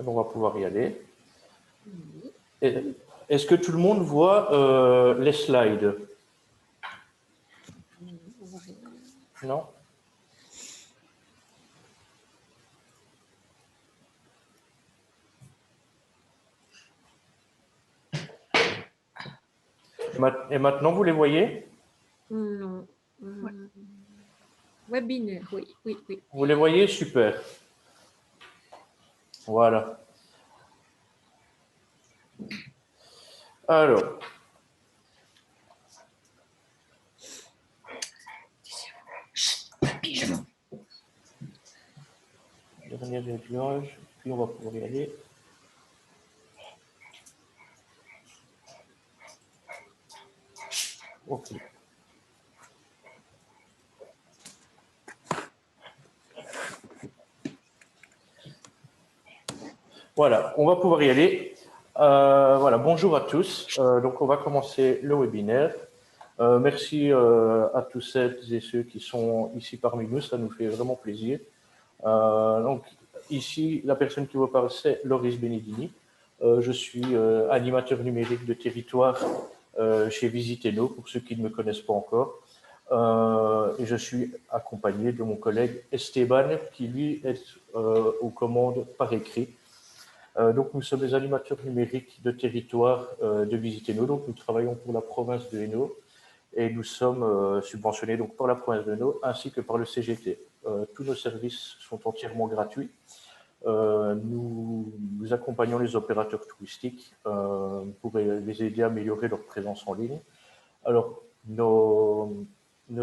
On va pouvoir y aller. Oui. Est-ce que tout le monde voit les slides? On voit rien. Non? Et maintenant, vous les voyez? Non. Webinaire, oui, oui, oui. Vous les voyez? Super. Voilà. Alors. Dernier réglage, puis on va pouvoir y aller. Ok. Voilà, on va pouvoir y aller. Voilà, bonjour à tous. Donc, on va commencer le webinaire. Merci à tous celles et ceux qui sont ici parmi nous, ça nous fait vraiment plaisir. Donc, ici, la personne qui vous parle, c'est Loris Benedini. Je suis animateur numérique de territoire chez Visiteno, pour ceux qui ne me connaissent pas encore. Et je suis accompagné de mon collègue Esteban, qui lui est aux commandes par écrit. Donc, nous sommes les animateurs numériques de territoire de Visiteno. Donc, nous travaillons pour la province de Hainaut et nous sommes subventionnés donc, par la province de Hainaut ainsi que par le CGT. Tous nos services sont entièrement gratuits. Nous accompagnons les opérateurs touristiques pour les aider à améliorer leur présence en ligne. Alors, nos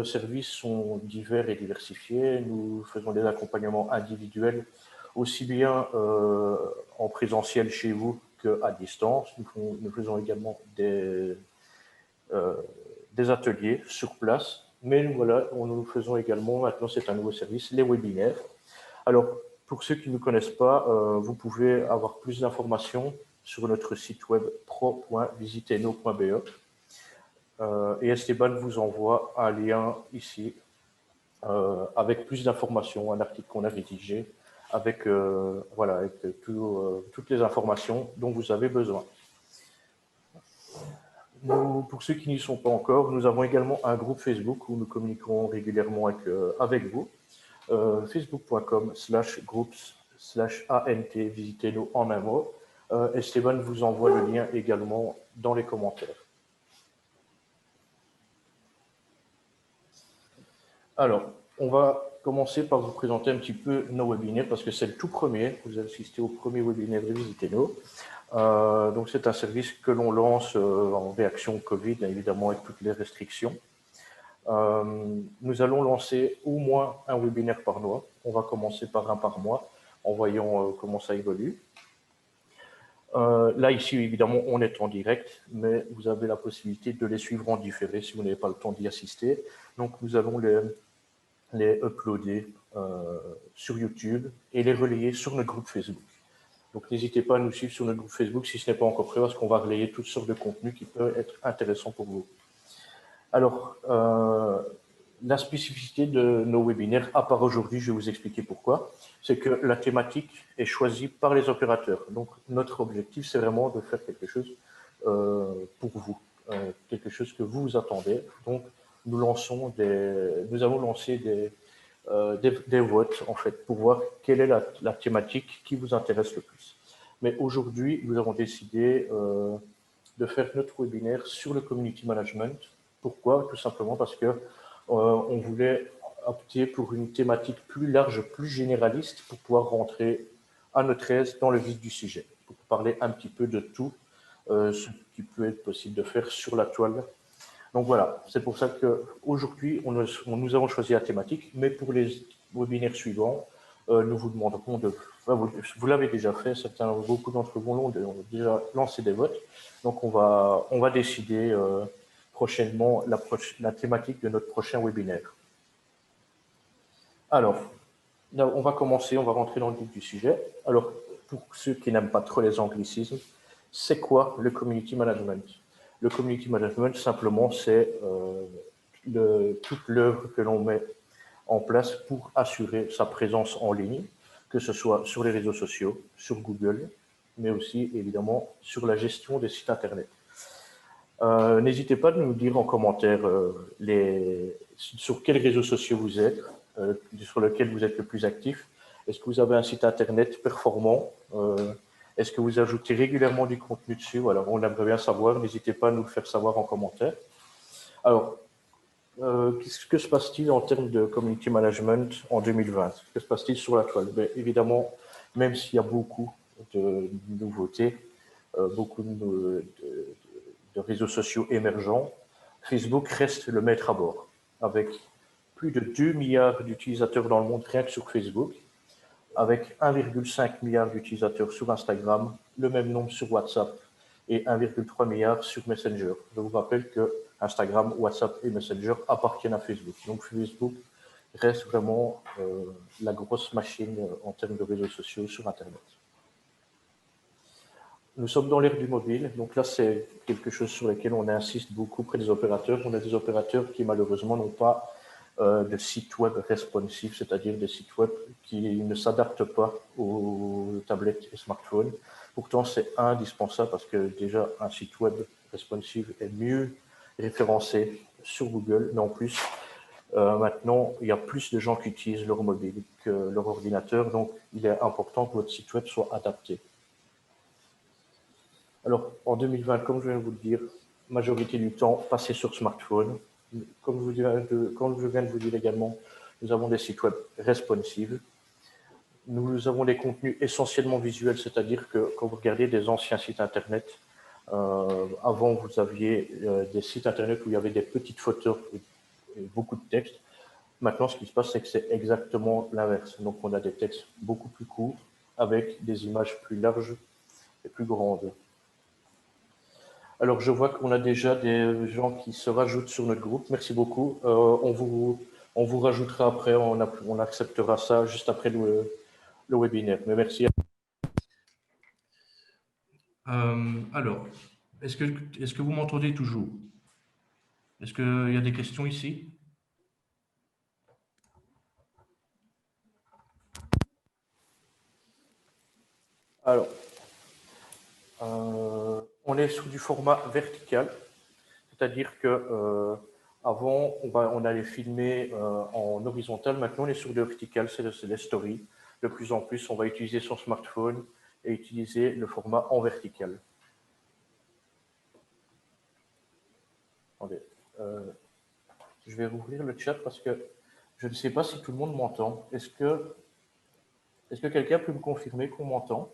services sont divers et diversifiés. Nous faisons des accompagnements individuels, aussi bien en présentiel chez vous qu'à distance. Nous faisons également des ateliers sur place. Mais voilà, nous faisons également, maintenant c'est un nouveau service, les webinaires. Alors, pour ceux qui ne connaissent pas, vous pouvez avoir plus d'informations sur notre site web pro.visiteno.be. Et Esteban vous envoie un lien ici avec plus d'informations, un article qu'on a rédigé avec, voilà, avec toutes les informations dont vous avez besoin. Pour ceux qui n'y sont pas encore, nous avons également un groupe Facebook où nous communiquons régulièrement avec vous. Facebook.com/groups/ANT, visitez-nous en un mot. Esteban vous envoie le lien également dans les commentaires. Alors, on va commencer par vous présenter un petit peu nos webinaires parce que c'est le tout premier. Vous assistez au premier webinaire de Visitez-nous. Donc, c'est un service que l'on lance en réaction au Covid, évidemment avec toutes les restrictions. Nous allons lancer au moins un webinaire par mois. On va commencer par un par mois en voyant comment ça évolue. Là, ici, évidemment, on est en direct, mais vous avez la possibilité de les suivre en différé si vous n'avez pas le temps d'y assister. Donc, nous allons les uploader sur YouTube et les relayer sur notre groupe Facebook. Donc, n'hésitez pas à nous suivre sur notre groupe Facebook si ce n'est pas encore fait, parce qu'on va relayer toutes sortes de contenus qui peuvent être intéressants pour vous. Alors, la spécificité de nos webinaires, à part aujourd'hui, je vais vous expliquer pourquoi, c'est que la thématique est choisie par les opérateurs. Donc, notre objectif, c'est vraiment de faire quelque chose pour vous, quelque chose que vous attendez. Donc, nous avons lancé des votes, en fait, pour voir quelle est la thématique qui vous intéresse le plus. Mais aujourd'hui, nous avons décidé de faire notre webinaire sur le community management. Pourquoi? Tout simplement parce que on voulait opter pour une thématique plus large, plus généraliste, pour pouvoir rentrer à notre aise dans le vif du sujet, pour parler un petit peu de tout ce qui peut être possible de faire sur la toile. Donc voilà, c'est pour ça qu'aujourd'hui, nous avons choisi la thématique, mais pour les webinaires suivants, nous vous demanderons de... Vous l'avez déjà fait, beaucoup d'entre vous ont déjà lancé des votes, donc on va décider prochainement la thématique de notre prochain webinaire. Alors, là, on va commencer, on va rentrer dans le vif du sujet. Alors, pour ceux qui n'aiment pas trop les anglicismes, c'est quoi le community management? Le community management, simplement, c'est toute l'œuvre que l'on met en place pour assurer sa présence en ligne. que ce soit sur les réseaux sociaux, sur Google, mais aussi évidemment sur la gestion des sites Internet. N'hésitez pas de nous dire en commentaire sur quels réseaux sociaux vous êtes, sur lequel vous êtes le plus actif. Est-ce que vous avez un site Internet performant? Est-ce que vous ajoutez régulièrement du contenu dessus? Voilà, on aimerait bien savoir. N'hésitez pas à nous le faire savoir en commentaire. Alors, que se passe-t-il en termes de community management en 2020? Que se passe-t-il sur la toile? Évidemment, même s'il y a beaucoup de nouveautés, beaucoup de réseaux sociaux émergents, Facebook reste le maître à bord, avec plus de 2 milliards d'utilisateurs dans le monde rien que sur Facebook, avec 1,5 milliard d'utilisateurs sur Instagram, le même nombre sur WhatsApp et 1,3 milliard sur Messenger. Je vous rappelle que Instagram, WhatsApp et Messenger appartiennent à Facebook. Donc Facebook reste vraiment la grosse machine en termes de réseaux sociaux sur Internet. Nous sommes dans l'ère du mobile, donc là c'est quelque chose sur lequel on insiste beaucoup près des opérateurs. On a des opérateurs qui malheureusement n'ont pas de sites web responsifs, c'est-à-dire des sites web qui ne s'adaptent pas aux tablettes et smartphones. Pourtant c'est indispensable parce que déjà un site web responsive est mieux référencé sur Google, mais en plus maintenant il y a plus de gens qui utilisent leur mobile que leur ordinateur, donc il est important que votre site web soit adapté. Alors, en 2020, comme je viens de vous le dire, majorité du temps passé sur smartphone. Comme je viens de vous dire également, nous avons des sites web responsive. Nous avons des contenus essentiellement visuels, c'est-à-dire que quand vous regardez des anciens sites Internet, avant vous aviez des sites Internet où il y avait des petites photos et beaucoup de texte. Maintenant, ce qui se passe, c'est que c'est exactement l'inverse. Donc, on a des textes beaucoup plus courts avec des images plus larges et plus grandes. Alors, je vois qu'on a déjà des gens qui se rajoutent sur notre groupe. Merci beaucoup. On vous rajoutera après, on acceptera ça juste après le webinaire. Mais merci. Alors, est-ce que vous m'entendez toujours? Est-ce qu'il y a des questions ici? Alors, on est sur du format vertical, c'est-à-dire que avant, on allait filmer en horizontal. Maintenant, on est sur du vertical, c'est les stories. De plus en plus, on va utiliser son smartphone et utiliser le format en vertical. Attendez, je vais rouvrir le chat parce que je ne sais pas si tout le monde m'entend. Est-ce que quelqu'un peut me confirmer qu'on m'entend?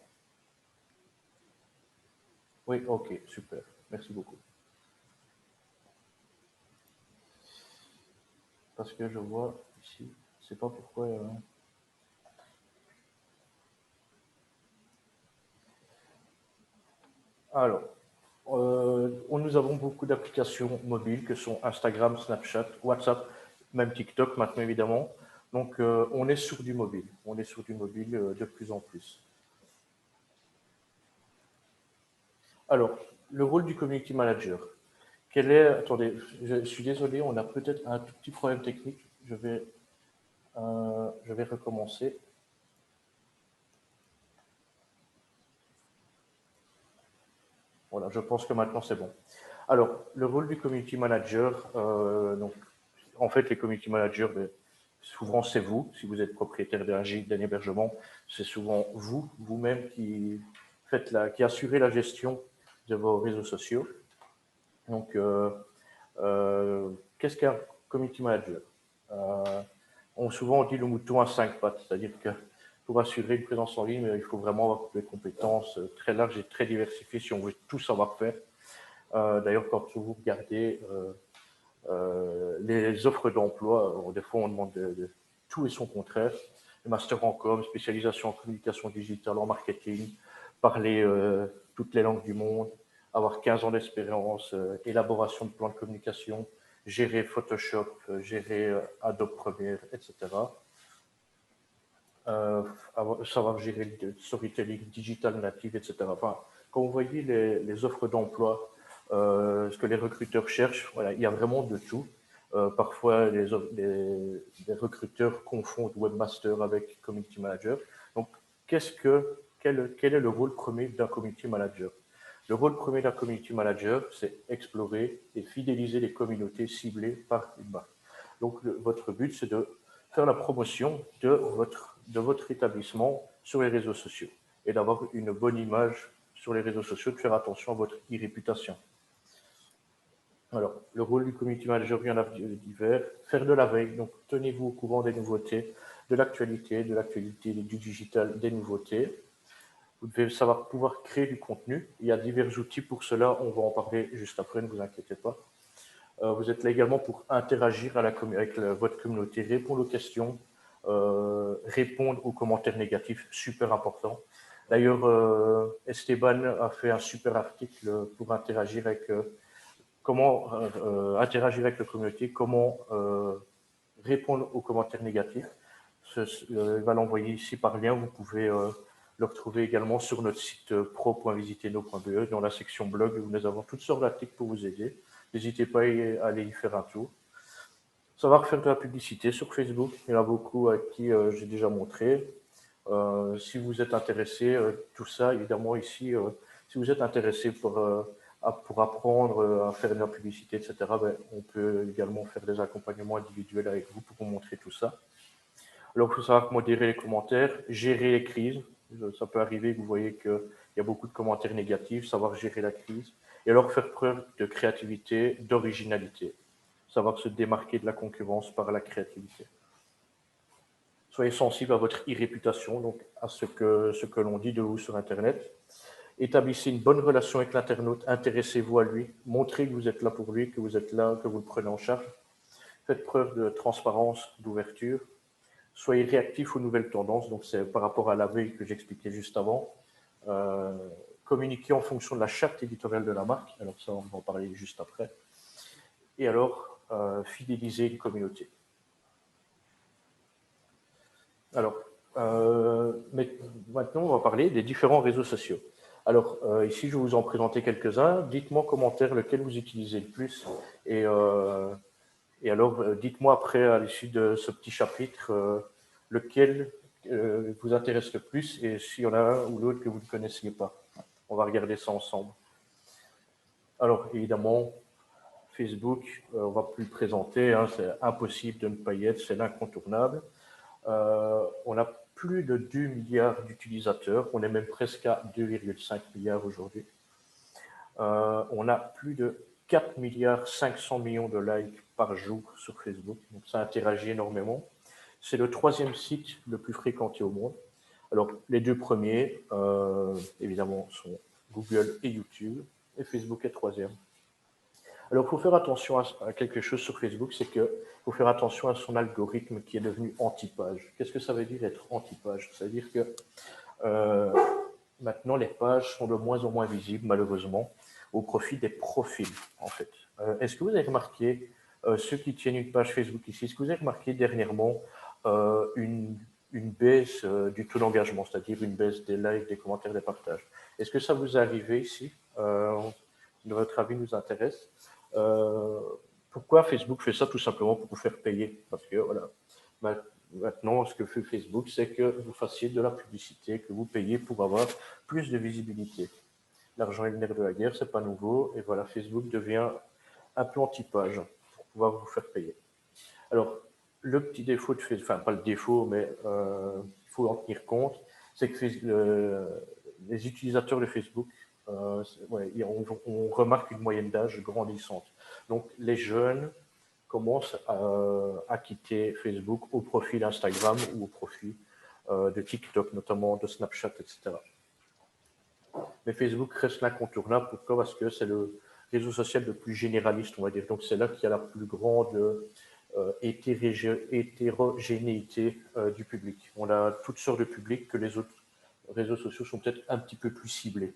Oui, ok, super. Merci beaucoup. Parce que je vois ici, je ne sais pas pourquoi. Alors, nous avons beaucoup d'applications mobiles que sont Instagram, Snapchat, WhatsApp, même TikTok maintenant évidemment. Donc, on est sur du mobile. On est sur du mobile de plus en plus. Alors, le rôle du community manager. Attendez, je suis désolé, on a peut-être un tout petit problème technique. Je vais recommencer. Voilà, je pense que maintenant c'est bon. Alors, le rôle du community manager, donc, en fait, les community managers, souvent c'est vous, si vous êtes propriétaire d'un gîte, d'un hébergement, c'est souvent vous-même qui assurez la gestion de vos réseaux sociaux. Donc, qu'est-ce qu'un community manager? Souvent, on dit le mouton à 5 pattes, c'est-à-dire que pour assurer une présence en ligne, il faut vraiment avoir des compétences très larges et très diversifiées si on veut tout savoir faire. D'ailleurs, quand vous regardez les offres d'emploi, des fois on demande de tout et son contraire. Master en com, spécialisation en communication digitale, en marketing, parler toutes les langues du monde, avoir 15 ans d'expérience, élaboration de plans de communication, gérer Photoshop, gérer Adobe Premiere, etc. Savoir gérer le storytelling digital native, etc. Enfin, quand vous voyez les offres d'emploi, ce que les recruteurs cherchent, voilà, il y a vraiment de tout. Parfois, les recruteurs confondent webmaster avec community manager. Donc, quel est le rôle premier d'un community manager? Le rôle premier d'un community manager, c'est explorer et fidéliser les communautés ciblées par une marque. Donc, votre but, c'est de faire la promotion de votre établissement sur les réseaux sociaux et d'avoir une bonne image sur les réseaux sociaux, de faire attention à votre e-réputation. Alors, le rôle du community manager, il y en a divers. Faire de la veille, donc tenez-vous au courant des nouveautés, de l'actualité du digital, des nouveautés. Vous devez savoir pouvoir créer du contenu. Il y a divers outils pour cela, on va en parler juste après, ne vous inquiétez pas. Vous êtes là également pour interagir avec votre communauté, répondre aux questions, répondre aux commentaires négatifs, super important. D'ailleurs, Esteban a fait un super article pour interagir avec comment interagir avec la communauté, comment répondre aux commentaires négatifs. Il va l'envoyer ici par lien. Vous pouvez le retrouver également sur notre site pro.visiteno.be dans la section blog où nous avons toutes sortes d'articles pour vous aider. N'hésitez pas à aller y faire un tour. Savoir faire de la publicité sur Facebook, il y en a beaucoup à qui j'ai déjà montré. Si vous êtes intéressé, tout ça, évidemment ici, si vous êtes intéressé pour apprendre à faire de la publicité, etc., ben, on peut également faire des accompagnements individuels avec vous pour vous montrer tout ça. Alors, il faut savoir modérer les commentaires, gérer les crises. Ça peut arriver que vous voyez qu'il y a beaucoup de commentaires négatifs, savoir gérer la crise. Et alors, faire preuve de créativité, d'originalité. Savoir se démarquer de la concurrence par la créativité. Soyez sensible à votre e-réputation, donc à ce que l'on dit de vous sur Internet. Établissez une bonne relation avec l'internaute, intéressez-vous à lui, montrez que vous êtes là pour lui, que vous êtes là, que vous le prenez en charge. Faites preuve de transparence, d'ouverture. Soyez réactif aux nouvelles tendances, donc c'est par rapport à la veille que j'expliquais juste avant. Communiquez en fonction de la charte éditoriale de la marque, alors ça on va en parler juste après. Et alors, fidéliser une communauté. Alors, mais maintenant on va parler des différents réseaux sociaux. Alors, ici, je vais vous en présenter quelques-uns. Dites-moi en commentaire lequel vous utilisez le plus. Et alors, dites-moi après, à l'issue de ce petit chapitre, lequel vous intéresse le plus et s'il y en a un ou l'autre que vous ne connaissiez pas. On va regarder ça ensemble. Alors, évidemment, Facebook, on ne va plus le présenter. Hein, c'est impossible de ne pas y être. C'est l'incontournable. On a plus de 2 milliards d'utilisateurs, on est même presque à 2,5 milliards aujourd'hui. On a plus de 4 milliards 500 millions de likes par jour sur Facebook, donc ça interagit énormément. C'est le 3e site le plus fréquenté au monde. Alors, les 2 premiers, évidemment, sont Google et YouTube, et Facebook est 3e. Alors, il faut faire attention à quelque chose sur Facebook, c'est qu'il faut faire attention à son algorithme qui est devenu anti-page. Qu'est-ce que ça veut dire être anti-page? Ça veut dire que maintenant, les pages sont de moins en moins visibles, malheureusement, au profit des profils, en fait. Est-ce que vous avez remarqué, ceux qui tiennent une page Facebook ici, est-ce que vous avez remarqué dernièrement une baisse du taux d'engagement, c'est-à-dire une baisse des likes, des commentaires, des partages? Est-ce que ça vous est arrivé ici? Votre avis nous intéresse. Pourquoi Facebook fait ça? Tout simplement pour vous faire payer. Parce que voilà, maintenant, ce que fait Facebook, c'est que vous fassiez de la publicité, que vous payez pour avoir plus de visibilité. L'argent est le nerf de la guerre, c'est pas nouveau. Et voilà, Facebook devient un peu anti-page pour pouvoir vous faire payer. Alors, le petit défaut de Facebook, enfin pas le défaut, mais il faut en tenir compte, c'est que les utilisateurs de Facebook, on remarque une moyenne d'âge grandissante. Donc, les jeunes commencent à quitter Facebook au profit d'Instagram ou au profit de TikTok, notamment de Snapchat, etc. Mais Facebook reste l'incontournable. Pourquoi? Parce que c'est le réseau social le plus généraliste, on va dire. Donc, c'est là qu'il y a la plus grande hétérogénéité du public. On a toutes sortes de publics que les autres réseaux sociaux sont peut-être un petit peu plus ciblés.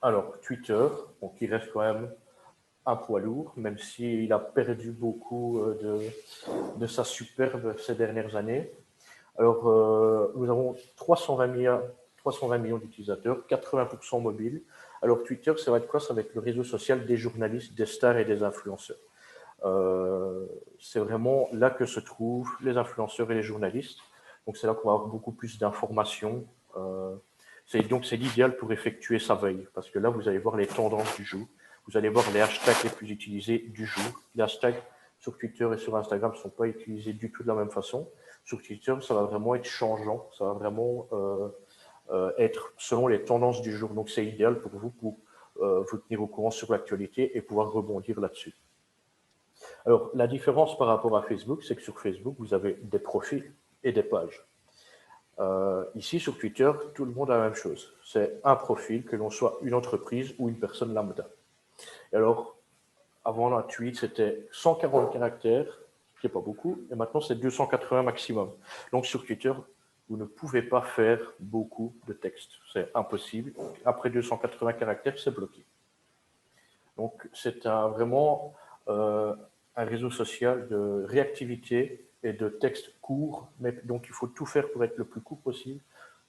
Alors, Twitter, donc il reste quand même un poids lourd, même s'il a perdu beaucoup de sa superbe ces dernières années. Alors, nous avons 320 millions d'utilisateurs, 80% mobiles. Alors, Twitter, ça va être quoi? Ça va être le réseau social des journalistes, des stars et des influenceurs. C'est vraiment là que se trouvent les influenceurs et les journalistes. Donc, c'est là qu'on va avoir beaucoup plus d'informations. Donc, c'est l'idéal pour effectuer sa veille, parce que là, vous allez voir les tendances du jour. Vous allez voir les hashtags les plus utilisés du jour. Les hashtags sur Twitter et sur Instagram ne sont pas utilisés du tout de la même façon. Sur Twitter, ça va vraiment être changeant. Ça va vraiment être selon les tendances du jour. Donc, c'est idéal pour vous vous tenir au courant sur l'actualité et pouvoir rebondir là-dessus. Alors, la différence par rapport à Facebook, c'est que sur Facebook, vous avez des profils et des pages. Ici, sur Twitter, tout le monde a la même chose. C'est un profil, que l'on soit une entreprise ou une personne lambda. Et alors, avant un tweet, c'était 140 caractères, qui n'est pas beaucoup, et maintenant, c'est 280 maximum. Donc, sur Twitter, vous ne pouvez pas faire beaucoup de texte. C'est impossible. Après 280 caractères, c'est bloqué. Donc, c'est vraiment un réseau social de réactivité et de texte court, mais donc il faut tout faire pour être le plus court possible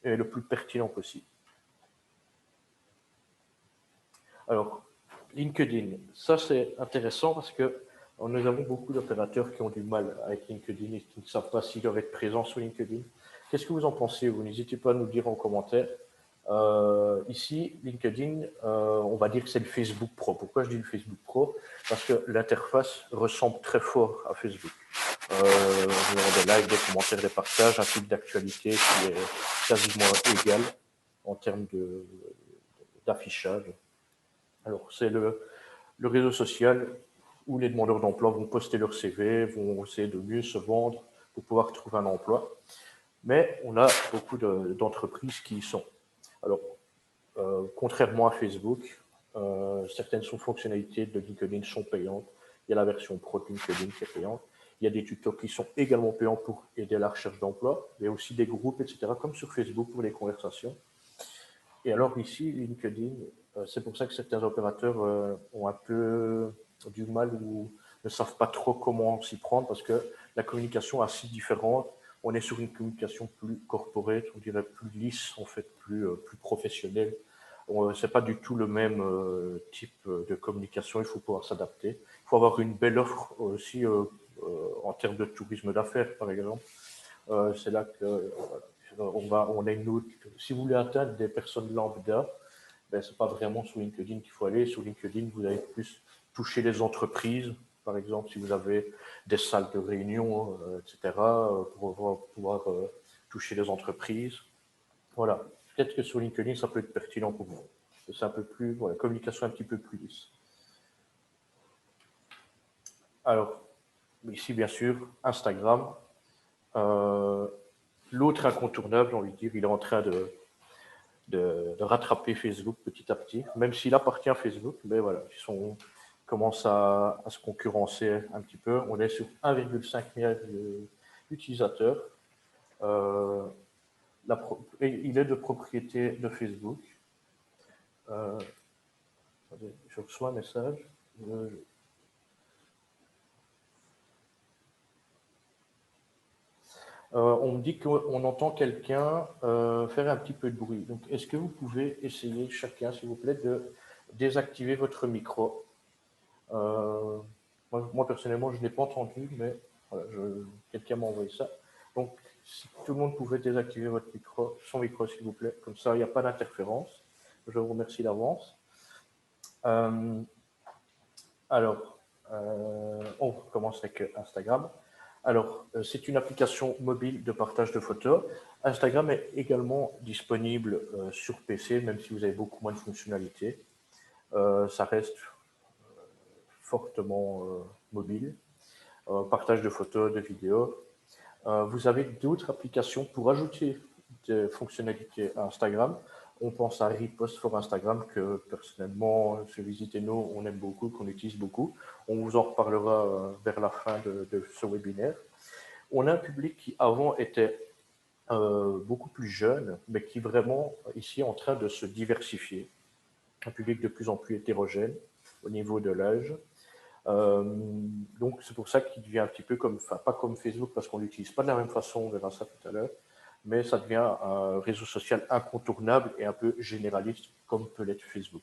et le plus pertinent possible. Alors, LinkedIn, ça c'est intéressant parce que nous avons beaucoup d'opérateurs qui ont du mal avec LinkedIn et qui ne savent pas s'ils doivent être présents sur LinkedIn. Qu'est-ce que vous en pensez, vous? N'hésitez pas à nous le dire en commentaire. Ici, LinkedIn, on va dire que c'est le Facebook Pro. Pourquoi je dis le Facebook Pro? Parce que l'interface ressemble très fort à Facebook. On a des likes, des commentaires, des partages, un type d'actualité qui est quasiment égal en termes d'affichage. Alors, c'est le réseau social où les demandeurs d'emploi vont poster leur CV, vont essayer de mieux se vendre pour pouvoir trouver un emploi. Mais on a beaucoup d'entreprises qui y sont. Alors, contrairement à Facebook, certaines fonctionnalités de LinkedIn sont payantes. Il y a la version Pro de LinkedIn qui est payante. Il y a des tutos qui sont également payants pour aider à la recherche d'emploi. Il y a aussi des groupes, etc., comme sur Facebook pour les conversations. Et alors ici, LinkedIn, c'est pour ça que certains opérateurs ont un peu du mal ou ne savent pas trop comment s'y prendre parce que la communication est assez différente. On est sur une communication plus corporate, on dirait plus lisse, en fait, plus professionnelle. C'est pas du tout le même type de communication, il faut pouvoir s'adapter. Il faut avoir une belle offre aussi en termes de tourisme d'affaires, par exemple. C'est là que on a une autre. Si vous voulez atteindre des personnes lambda, ben, ce n'est pas vraiment sur LinkedIn qu'il faut aller. Sur LinkedIn, vous allez plus toucher les entreprises, par exemple, si vous avez des salles de réunion, etc., pour pouvoir toucher les entreprises. Voilà. Peut-être que sur LinkedIn, ça peut être pertinent pour vous. C'est un peu plus, voilà, communication un petit peu plus lisse. Alors, ici, bien sûr, Instagram. L'autre incontournable, j'ai envie de dire, il est en train de rattraper Facebook petit à petit, même s'il appartient à Facebook, mais voilà, commencent à se concurrencer un petit peu. On est sur 1,5 milliard d'utilisateurs. Il est de propriété de Facebook. Je reçois un message. On me dit qu'on entend quelqu'un faire un petit peu de bruit. Donc, est-ce que vous pouvez essayer chacun, s'il vous plaît, de désactiver votre micro? Moi, personnellement, je n'ai pas entendu, mais voilà, quelqu'un m'a envoyé ça. Donc, si tout le monde pouvait désactiver son micro, s'il vous plaît, comme ça, il n'y a pas d'interférence. Je vous remercie d'avance. Alors, on commence avec Instagram. Alors, c'est une application mobile de partage de photos. Instagram est également disponible sur PC, même si vous avez beaucoup moins de fonctionnalités. Ça reste fortement mobile. Partage de photos, de vidéos. Vous avez d'autres applications pour ajouter des fonctionnalités à Instagram. On pense à Repost for Instagram, que personnellement, chez Visitez-nous, on aime beaucoup, qu'on utilise beaucoup. On vous en reparlera vers la fin de ce webinaire. On a un public qui avant était beaucoup plus jeune, mais qui vraiment ici est en train de se diversifier. Un public de plus en plus hétérogène au niveau de l'âge. Donc c'est pour ça qu'il devient un petit peu comme, enfin pas comme Facebook parce qu'on l'utilise pas de la même façon, on verra ça tout à l'heure, mais ça devient un réseau social incontournable et un peu généraliste comme peut l'être Facebook.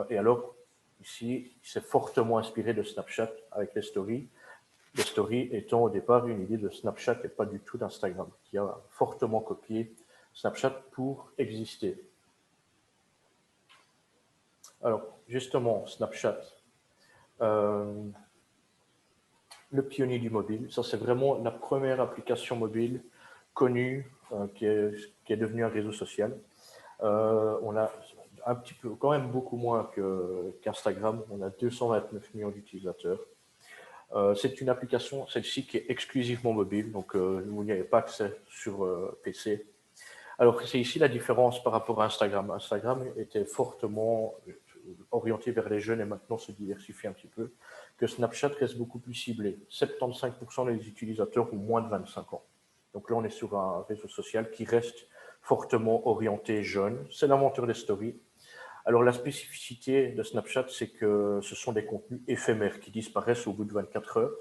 Et alors ici, c'est fortement inspiré de Snapchat avec les stories. Les stories étant au départ une idée de Snapchat et pas du tout d'Instagram, qui a fortement copié Snapchat pour exister. Alors, justement, Snapchat, le pionnier du mobile, ça c'est vraiment la première application mobile connue qui est devenue un réseau social. On a un petit peu, quand même beaucoup moins qu'Instagram, on a 229 millions d'utilisateurs. C'est une application, celle-ci, qui est exclusivement mobile, donc vous n'y avez pas accès sur PC. Alors, c'est ici la différence par rapport à Instagram. Instagram était fortement orienté vers les jeunes et maintenant se diversifie un petit peu, que Snapchat reste beaucoup plus ciblé. 75% des utilisateurs ont moins de 25 ans. Donc là, on est sur un réseau social qui reste fortement orienté jeune. C'est l'inventeur des stories. Alors, la spécificité de Snapchat, c'est que ce sont des contenus éphémères qui disparaissent au bout de 24 heures.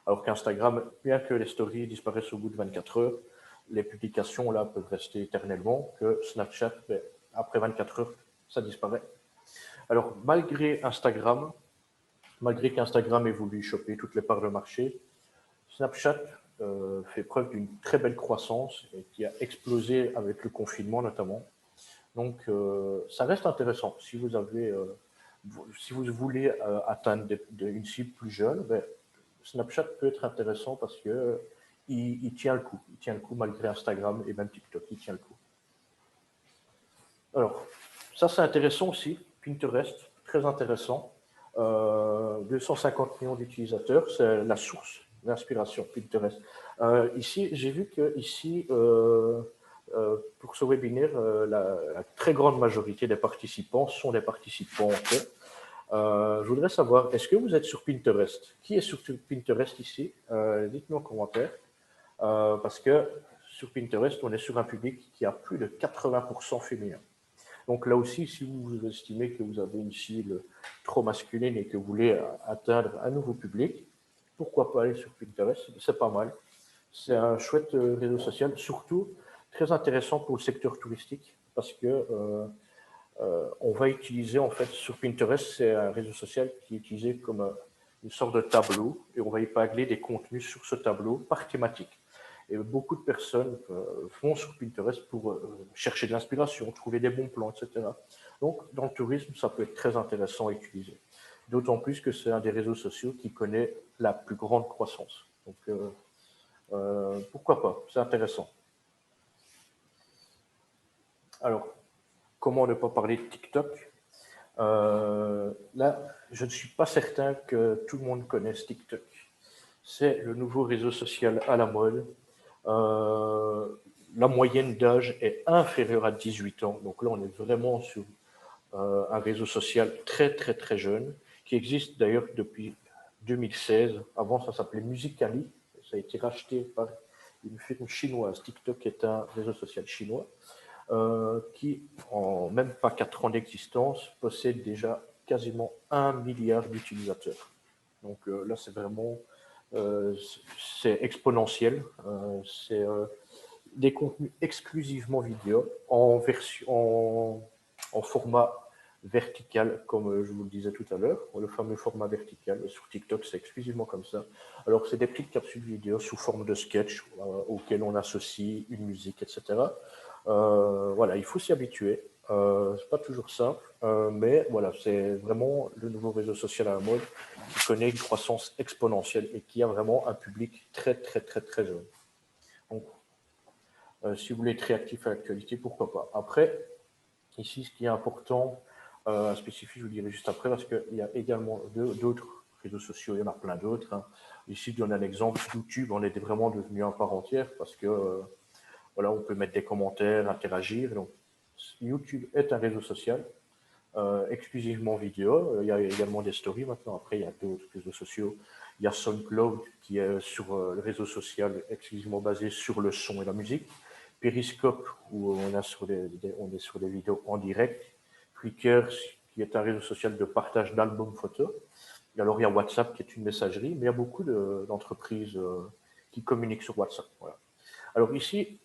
Alors qu'Instagram, bien que les stories disparaissent au bout de 24 heures, les publications là peuvent rester éternellement, que Snapchat, après 24 heures, ça disparaît. Alors, malgré qu'Instagram ait voulu choper toutes les parts de marché, Snapchat fait preuve d'une très belle croissance et qui a explosé avec le confinement notamment. Donc, ça reste intéressant. Si vous voulez atteindre une cible plus jeune, Snapchat peut être intéressant parce que il tient le coup. Il tient le coup malgré Instagram et même TikTok. Il tient le coup. Alors, ça c'est intéressant aussi. Pinterest, très intéressant. 250 millions d'utilisateurs, c'est la source d'inspiration, Pinterest. Ici, j'ai vu que ici, pour ce webinaire, la très grande majorité des participants sont des participantes. Je voudrais savoir, est-ce que vous êtes sur Pinterest? Qui est sur Pinterest ici? Dites-nous en commentaire. Parce que sur Pinterest, on est sur un public qui a plus de 80% féminin. Donc là aussi, si vous estimez que vous avez une cible trop masculine et que vous voulez atteindre un nouveau public, pourquoi pas aller sur Pinterest? C'est pas mal. C'est un chouette réseau social, surtout très intéressant pour le secteur touristique, parce que on va utiliser, en fait, sur Pinterest, c'est un réseau social qui est utilisé comme une sorte de tableau, et on va épingler des contenus sur ce tableau par thématique. Et beaucoup de personnes vont sur Pinterest pour chercher de l'inspiration, trouver des bons plans, etc. Donc, dans le tourisme, ça peut être très intéressant à utiliser. D'autant plus que c'est un des réseaux sociaux qui connaît la plus grande croissance. Donc, pourquoi pas? C'est intéressant. Alors, comment ne pas parler de TikTok? Là, je ne suis pas certain que tout le monde connaisse TikTok. C'est le nouveau réseau social à la mode. La moyenne d'âge est inférieure à 18 ans. Donc là, on est vraiment sur un réseau social très, très, très jeune, qui existe d'ailleurs depuis 2016. Avant, ça s'appelait Musical.ly. Ça a été racheté par une firme chinoise. TikTok est un réseau social chinois qui, en même pas 4 ans d'existence, possède déjà quasiment 1 milliard d'utilisateurs. Donc là, c'est vraiment c'est exponentiel. C'est des contenus exclusivement vidéo en format vertical, comme je vous le disais tout à l'heure, le fameux format vertical. Sur TikTok, c'est exclusivement comme ça. Alors, c'est des petites capsules vidéo sous forme de sketch auxquelles on associe une musique, etc. Voilà, il faut s'y habituer. C'est pas toujours simple, mais voilà, c'est vraiment le nouveau réseau social à la mode qui connaît une croissance exponentielle et qui a vraiment un public très, très, très, très jeune. Donc, si vous voulez être réactif à l'actualité, pourquoi pas. Après, ici, ce qui est important à spécifier, je vous dirai juste après, parce qu'il y a également d'autres réseaux sociaux, il y en a plein d'autres. Hein. Ici, je donne un exemple, YouTube, on est vraiment devenu un part entière parce que voilà, on peut mettre des commentaires, interagir. Donc, YouTube est un réseau social exclusivement vidéo. Il y a également des stories maintenant. Après, il y a d'autres réseaux sociaux. Il y a SoundCloud qui est sur le réseau social exclusivement basé sur le son et la musique. Periscope, où on est sur des vidéos en direct. Flickr, qui est un réseau social de partage d'albums photos. Et alors, il y a WhatsApp, qui est une messagerie, mais il y a beaucoup d'entreprises qui communiquent sur WhatsApp. Voilà. Alors ici,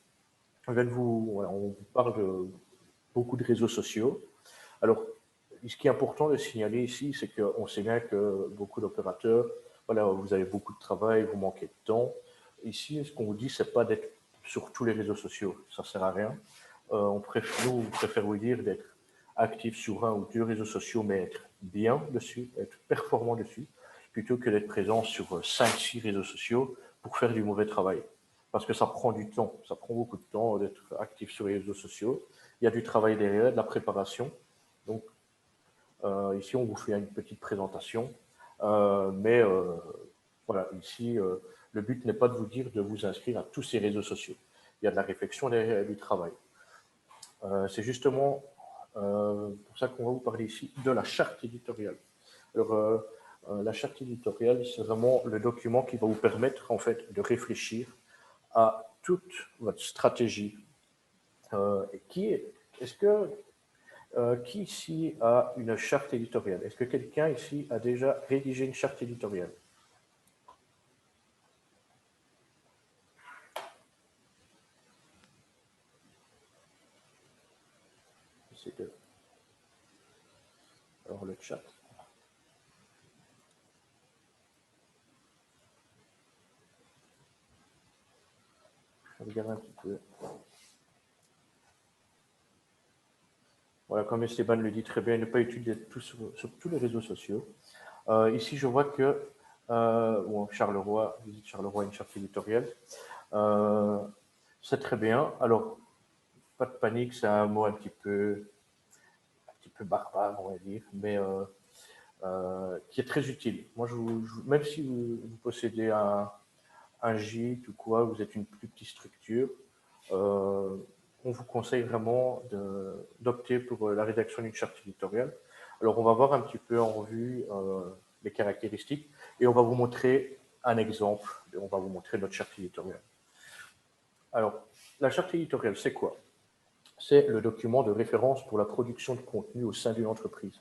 on vous parle de beaucoup de réseaux sociaux. Alors, ce qui est important de signaler ici, c'est qu'on sait bien que beaucoup d'opérateurs voilà, vous avez beaucoup de travail, vous manquez de temps. Ici, ce qu'on vous dit, c'est pas d'être sur tous les réseaux sociaux, ça sert à rien. On préfère vous dire d'être actif sur un ou deux réseaux sociaux, mais être bien dessus, être performant dessus, plutôt que d'être présent sur 5-6 réseaux sociaux pour faire du mauvais travail. Parce que ça prend du temps, ça prend beaucoup de temps d'être actif sur les réseaux sociaux. Il y a du travail derrière, de la préparation. Donc, ici, on vous fait une petite présentation. Mais voilà, ici, le but n'est pas de vous dire de vous inscrire à tous ces réseaux sociaux. Il y a de la réflexion derrière du travail. C'est justement pour ça qu'on va vous parler ici de la charte éditoriale. Alors, la charte éditoriale, c'est vraiment le document qui va vous permettre en fait de réfléchir à toute votre stratégie. Qui ici a une charte éditoriale? Est-ce que quelqu'un ici a déjà rédigé une charte éditoriale? Alors le chat. Je vais regarder un petit peu. Voilà, comme Esteban le dit très bien, ne pas utiliser tout sur tous les réseaux sociaux. Ici, je vois que Charleroi, visite Charleroi, une charte éditoriale. C'est très bien. Alors, pas de panique, c'est un mot un petit peu barbare, on va dire, mais qui est très utile. Moi, même si vous possédez un gîte ou quoi, vous êtes une plus petite structure, on vous conseille vraiment d'opter pour la rédaction d'une charte éditoriale. Alors, on va voir un petit peu en revue les caractéristiques et on va vous montrer un exemple. On va vous montrer notre charte éditoriale. Alors, la charte éditoriale, c'est quoi? C'est le document de référence pour la production de contenu au sein d'une entreprise.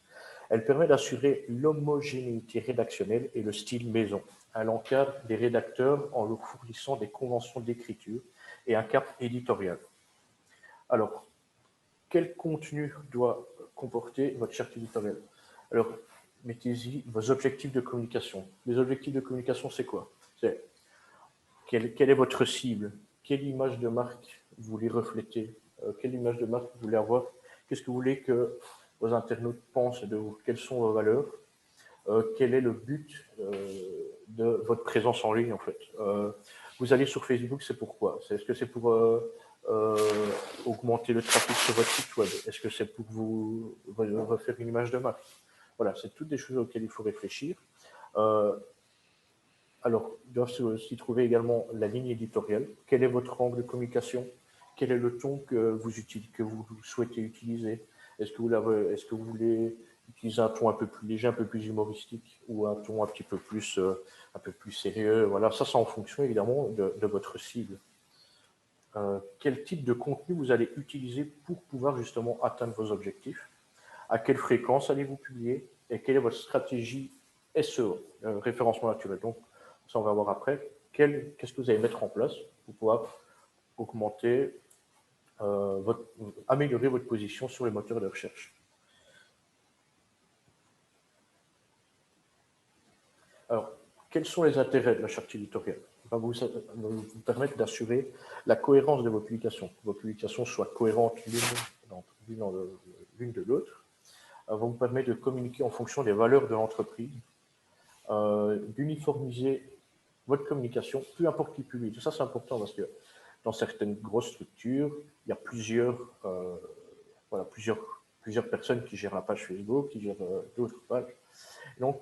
Elle permet d'assurer l'homogénéité rédactionnelle et le style maison. Elle encadre les rédacteurs en leur fournissant des conventions d'écriture et un cap éditorial. Alors, quel contenu doit comporter votre charte éditoriale? Alors, mettez-y vos objectifs de communication. Les objectifs de communication, c'est quoi? C'est quelle est votre cible? Quelle image de marque vous voulez refléter? Quelle image de marque vous voulez avoir? Qu'est-ce que vous voulez que vos internautes pensent de vous? Quelles sont vos valeurs? Quel est le but de votre présence en ligne en fait? Vous allez sur Facebook, c'est pourquoi? Est-ce que c'est pour augmenter le trafic sur votre site web? Est-ce que c'est pour vous refaire une image de marque? Voilà, c'est toutes des choses auxquelles il faut réfléchir. Alors, il doit s'y trouver également la ligne éditoriale. Quel est votre angle de communication? Quel est le ton que vous souhaitez utiliser? Est-ce que vous voulez utiliser un ton un peu plus léger, un peu plus humoristique, ou un ton un peu plus sérieux? Voilà, ça c'est en fonction évidemment de votre cible. Quel type de contenu vous allez utiliser pour pouvoir justement atteindre vos objectifs? À quelle fréquence allez-vous publier? Et quelle est votre stratégie SEO, référencement naturel? Donc, ça, on va voir après. Qu'est-ce que vous allez mettre en place pour pouvoir augmenter, améliorer votre position sur les moteurs de recherche? Alors, quels sont les intérêts de la charte éditoriale? Ça va vous permettre d'assurer la cohérence de vos publications. Que vos publications soient cohérentes l'une de l'autre. Vont vous permettre de communiquer en fonction des valeurs de l'entreprise, d'uniformiser votre communication, peu importe qui publie. Tout ça, c'est important parce que dans certaines grosses structures, il y a plusieurs personnes qui gèrent la page Facebook, qui gèrent d'autres pages. Et donc,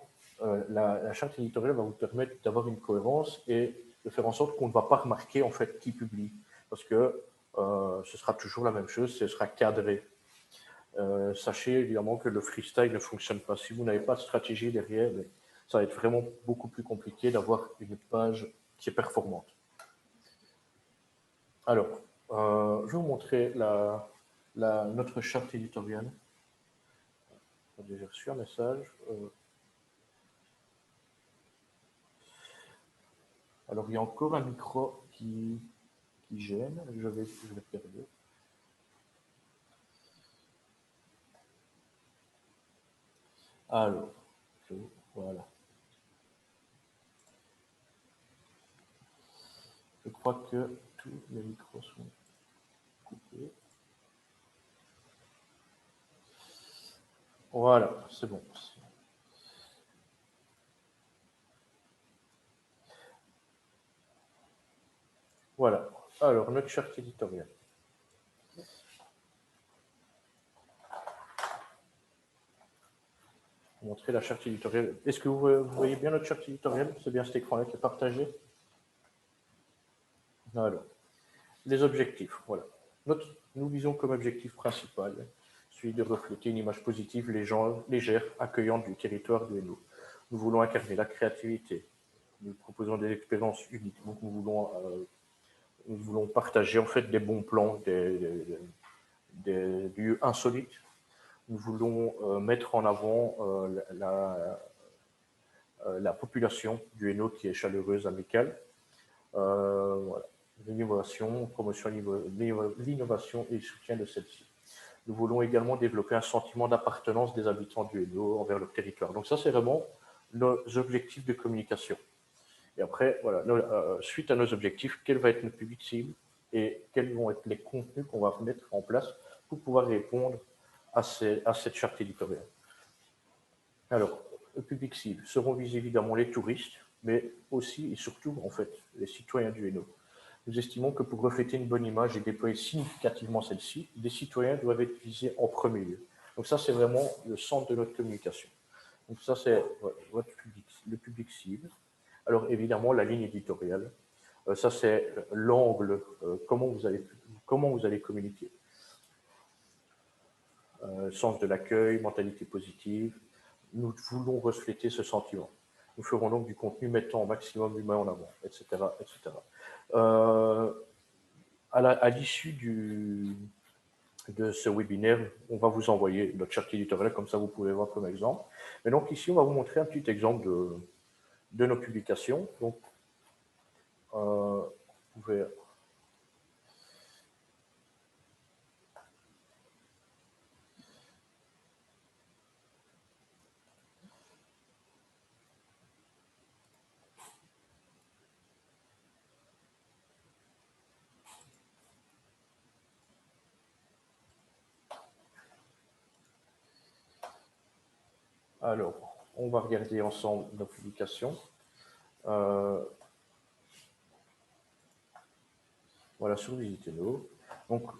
la charte éditoriale va vous permettre d'avoir une cohérence et de faire en sorte qu'on ne va pas remarquer en fait qui publie, parce que ce sera toujours la même chose, ce sera cadré. Sachez évidemment que le freestyle ne fonctionne pas. Si vous n'avez pas de stratégie derrière, ça va être vraiment beaucoup plus compliqué d'avoir une page qui est performante. Alors, je vais vous montrer notre charte éditoriale. J'ai reçu un message. Alors, il y a encore un micro qui gêne. Je vais regarder. Alors, voilà. crois que tous les micros sont coupés. Voilà, c'est bon. Voilà. Alors, notre charte éditoriale. Montrer la charte éditoriale. Est-ce que vous voyez bien notre charte éditoriale? C'est bien cet écran-là qui est partagé? Alors, les objectifs, voilà. Nous visons comme objectif principal celui de refléter une image positive, légère, accueillante du territoire du Hainaut. Nous voulons incarner la créativité. Nous proposons des expériences uniques. Donc, nous voulons partager en fait des bons plans, des lieux insolites. Nous voulons mettre en avant la population du Hainaut qui est chaleureuse, amicale. Voilà. L'innovation, promotion l'innovation et le soutien de celle-ci. Nous voulons également développer un sentiment d'appartenance des habitants du Hainaut envers leur territoire. Donc ça, c'est vraiment nos objectifs de communication. Et après, voilà, suite à nos objectifs, quel va être notre public cible et quels vont être les contenus qu'on va mettre en place pour pouvoir répondre à cette charte éditoriale. Alors, le public cible seront visés évidemment les touristes, mais aussi et surtout, en fait, les citoyens du Hainaut. Nous estimons que pour refléter une bonne image et déployer significativement celle-ci, les citoyens doivent être visés en premier lieu. Donc ça, c'est vraiment le centre de notre communication. Donc ça, c'est le public cible. Alors évidemment, la ligne éditoriale, ça c'est l'angle, comment vous allez communiquer. Sens de l'accueil, mentalité positive. Nous voulons refléter ce sentiment. Nous ferons donc du contenu mettant au maximum l'humain en avant, etc. etc. À l'issue de ce webinaire, on va vous envoyer notre charte éditoriale, comme ça vous pouvez voir comme exemple. Mais donc ici, on va vous montrer un petit exemple de nos publications. Donc, vous pouvez... Alors, on va regarder ensemble nos publications. Voilà, sur Visitez-nous. Donc,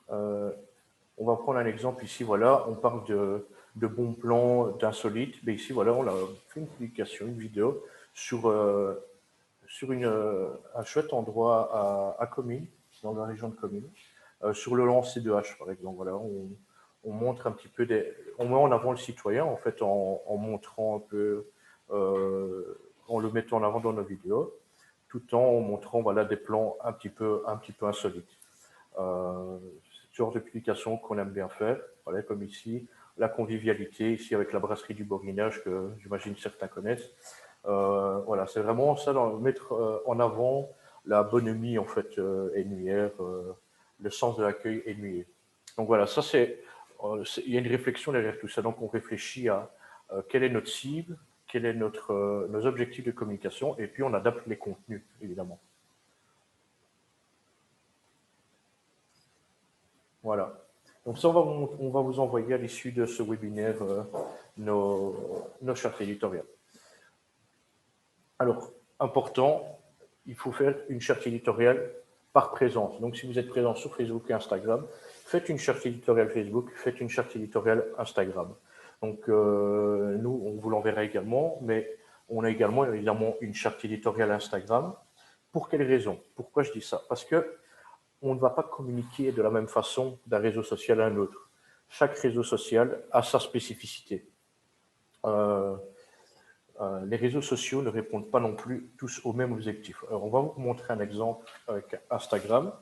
on va prendre un exemple ici. Voilà, on parle de bons plans, d'insolites. Mais ici, voilà, on a fait une publication, une vidéo sur un chouette endroit à Comines, dans la région de Comines, sur le lancer de hache, par exemple. Voilà, on montre un petit peu on met en avant le citoyen, en fait, en montrant un peu, en le mettant en avant dans nos vidéos, tout en montrant, voilà, des plans un petit peu insolites. C'est ce genre de publication qu'on aime bien faire, voilà, comme ici, la convivialité, ici avec la brasserie du Bourguignage, que j'imagine certains connaissent. Voilà, c'est vraiment ça, mettre en avant la bonhomie, en fait, hainauière, le sens de l'accueil hainauier. Donc voilà, ça il y a une réflexion derrière tout ça. Donc on réfléchit à quelle est notre cible, quels sont nos objectifs de communication, et puis on adapte les contenus, évidemment. Voilà. Donc ça, on va vous envoyer à l'issue de ce webinaire nos chartes éditoriales. Alors, important, il faut faire une charte éditoriale par présence. Donc, si vous êtes présent sur Facebook et Instagram, faites une charte éditoriale Facebook, faites une charte éditoriale Instagram. Donc, nous, on vous l'enverra également, mais on a également, évidemment, une charte éditoriale Instagram. Pour quelle raison? Pourquoi je dis ça? Parce que on ne va pas communiquer de la même façon d'un réseau social à un autre. Chaque réseau social a sa spécificité. Les réseaux sociaux ne répondent pas non plus tous aux mêmes objectifs. Alors, on va vous montrer un exemple avec Instagram.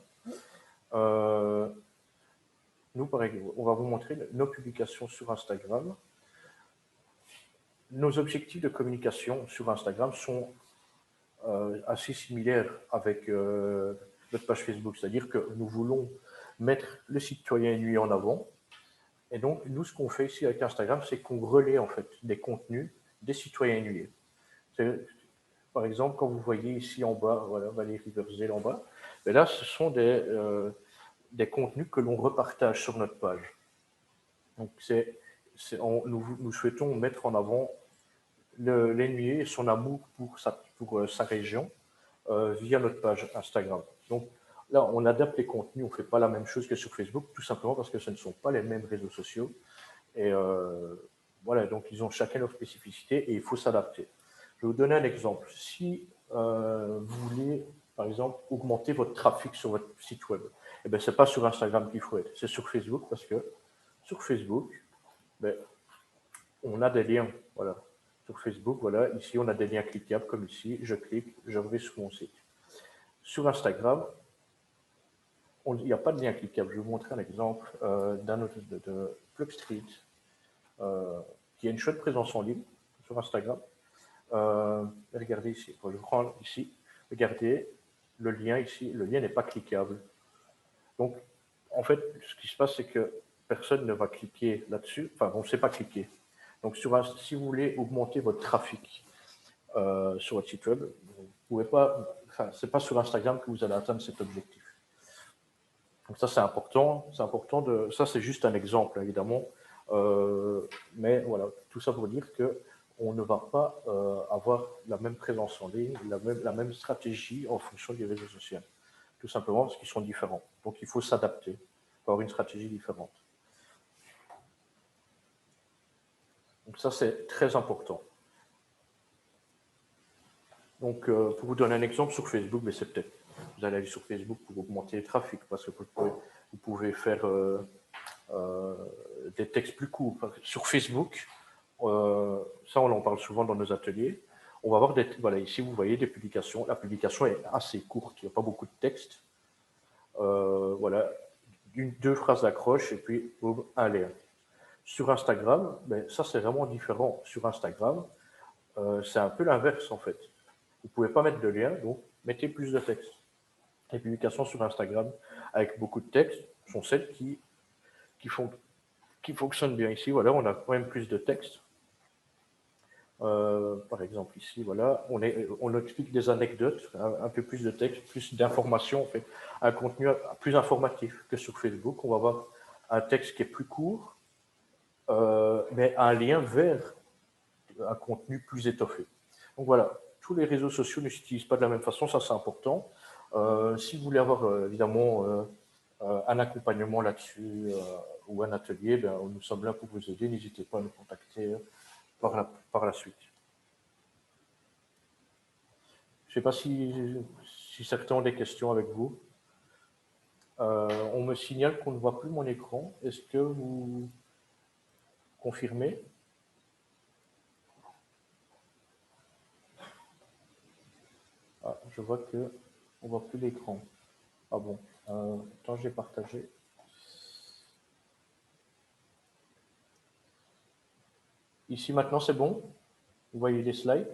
Nous, par exemple, on va vous montrer nos publications sur Instagram. Nos objectifs de communication sur Instagram sont assez similaires avec notre page Facebook, c'est-à-dire que nous voulons mettre le citoyen hainauien en avant. Et donc, nous, ce qu'on fait ici avec Instagram, c'est qu'on relaie en fait des contenus des citoyens hainauiers. par exemple, quand vous voyez ici en bas, voilà, Valérie Verzel en bas, ben là, ce sont des contenus que l'on repartage sur notre page. Donc, nous souhaitons mettre en avant l'ennemi et son amour pour sa région via notre page Instagram. Donc, là, on adapte les contenus, on ne fait pas la même chose que sur Facebook, tout simplement parce que ce ne sont pas les mêmes réseaux sociaux. Et voilà, donc ils ont chacun leur spécificité et il faut s'adapter. Je vais vous donner un exemple. Si vous voulez, par exemple, augmenter votre trafic sur votre site web, eh bien, ce n'est pas sur Instagram qu'il faut être, c'est sur Facebook parce que sur Facebook, ben, on a des liens. Voilà. Sur Facebook, voilà, ici, on a des liens cliquables comme ici. Je clique, je vais sur mon site. Sur Instagram, il n'y a pas de lien cliquable. Je vais vous montrer un exemple d'un autre de Plugstreet, qui a une chouette présence en ligne sur Instagram. Regardez ici, je prends ici, regardez le lien ici, le lien n'est pas cliquable. Donc, en fait, ce qui se passe, c'est que personne ne va cliquer là-dessus, enfin, on ne sait pas cliquer. Donc, si vous voulez augmenter votre trafic sur votre site web, vous pouvez pas, enfin, c'est pas sur Instagram que vous allez atteindre cet objectif. Donc ça, c'est important. Ça, c'est juste un exemple, évidemment. Mais voilà, tout ça pour dire que on ne va pas avoir la même présence en ligne, la même stratégie en fonction des réseaux sociaux. Tout simplement parce qu'ils sont différents. Donc il faut s'adapter pour avoir une stratégie différente. Donc ça, c'est très important. Donc pour vous donner un exemple sur Facebook, mais c'est peut-être, vous allez aller sur Facebook pour augmenter le trafic, parce que vous pouvez faire des textes plus courts. Sur Facebook, ça on en parle souvent dans nos ateliers, on va avoir voilà, ici vous voyez des publications, la publication est assez courte, il n'y a pas beaucoup de texte, voilà, deux phrases d'accroche et puis boum, un lien. Sur Instagram, ben, ça c'est vraiment différent. Sur Instagram, c'est un peu l'inverse en fait. Vous ne pouvez pas mettre de lien, donc mettez plus de texte. Les publications sur Instagram avec beaucoup de texte sont celles qui fonctionnent bien. Ici, voilà, on a quand même plus de texte. Par exemple, ici, voilà, on explique des anecdotes, un peu plus de texte, plus d'informations, en fait, un contenu plus informatif que sur Facebook. On va avoir un texte qui est plus court, mais un lien vers un contenu plus étoffé. Donc voilà, tous les réseaux sociaux ne s'utilisent pas de la même façon, ça c'est important. Si vous voulez avoir évidemment un accompagnement là-dessus ou un atelier, ben, nous sommes là pour vous aider. N'hésitez pas à nous contacter par la suite. Je ne sais pas si certains ont des questions avec vous. On me signale qu'on ne voit plus mon écran. Est-ce que vous confirmez? Ah, je vois que on ne voit plus l'écran. Ah bon, quand j'ai partagé. Ici maintenant c'est bon? Vous voyez les slides?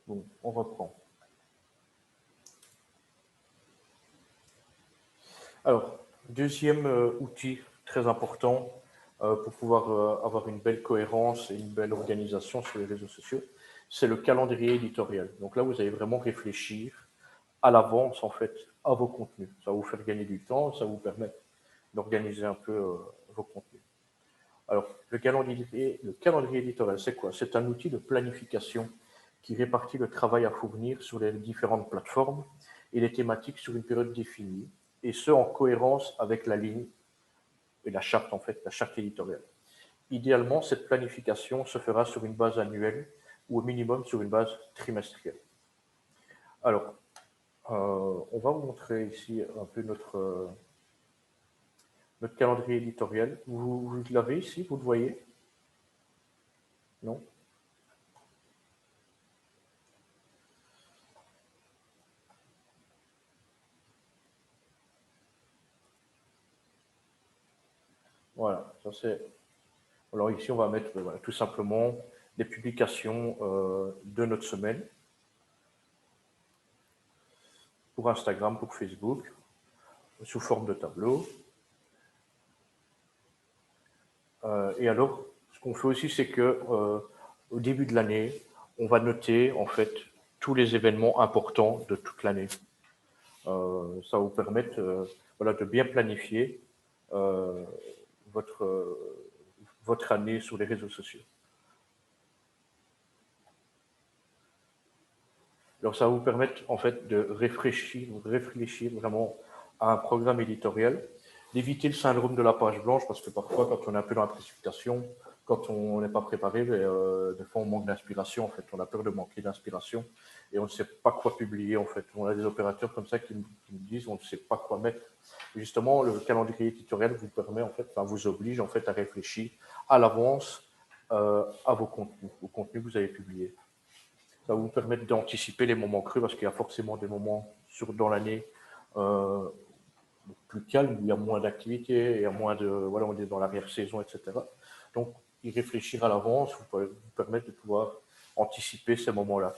Bon, on reprend. Alors, deuxième outil très important pour pouvoir avoir une belle cohérence et une belle organisation sur les réseaux sociaux, c'est le calendrier éditorial. Donc là, vous allez vraiment réfléchir à l'avance, en fait, à vos contenus. Ça va vous faire gagner du temps, ça va vous permettre d'organiser un peu vos contenus. Alors, le calendrier éditorial, c'est quoi? C'est un outil de planification qui répartit le travail à fournir sur les différentes plateformes et les thématiques sur une période définie, et ce, en cohérence avec la ligne et la charte, en fait, la charte éditoriale. Idéalement, cette planification se fera sur une base annuelle ou au minimum sur une base trimestrielle. Alors, on va vous montrer ici un peu notre calendrier éditorial. Vous l'avez ici, vous le voyez? Non? Voilà, ça c'est. Alors ici, on va mettre voilà, tout simplement des publications de notre semaine. pour Instagram, pour Facebook, sous forme de tableau. Et alors, ce qu'on fait aussi, c'est que au début de l'année, on va noter en fait tous les événements importants de toute l'année. Ça va vous permettre voilà, de bien planifier votre année sur les réseaux sociaux. Alors, ça va vous permettre en fait de réfléchir vraiment à un programme éditorial, d'éviter le syndrome de la page blanche, parce que parfois, quand on est un peu dans la précipitation, quand on n'est pas préparé, des fois on manque d'inspiration, en fait, on a peur de manquer d'inspiration et on ne sait pas quoi publier, en fait. On a des opérateurs comme ça qui nous disent on ne sait pas quoi mettre. Et justement, le calendrier éditorial vous permet, en fait, enfin, vous oblige en fait à réfléchir à l'avance à vos contenus que vous avez publiés. Ça va vous permettre d'anticiper les moments creux parce qu'il y a forcément des moments dans l'année plus calmes où il y a moins d'activité, il y a moins de, voilà, on est dans l'arrière-saison, etc. Donc, y réfléchir à l'avance vous permettre de pouvoir anticiper ces moments-là.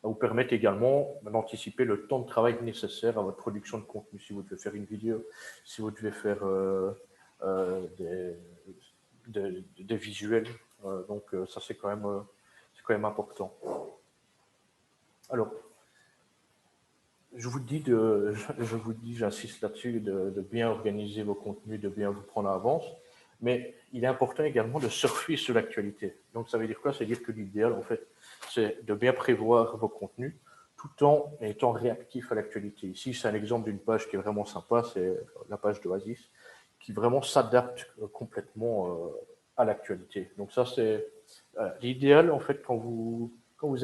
Ça vous permet également d'anticiper le temps de travail nécessaire à votre production de contenu. Si vous devez faire une vidéo, si vous devez faire des visuels, donc ça c'est quand même important. Alors, j'insiste là-dessus, de bien organiser vos contenus, de bien vous prendre à l'avance, mais il est important également de surfer sur l'actualité. Donc ça veut dire quoi? Ça veut dire que l'idéal, en fait, c'est de bien prévoir vos contenus tout en étant réactif à l'actualité. Ici, c'est un exemple d'une page qui est vraiment sympa, c'est la page d'Oasis, qui vraiment s'adapte complètement à l'actualité. Donc ça, c'est l'idéal, en fait, quand vous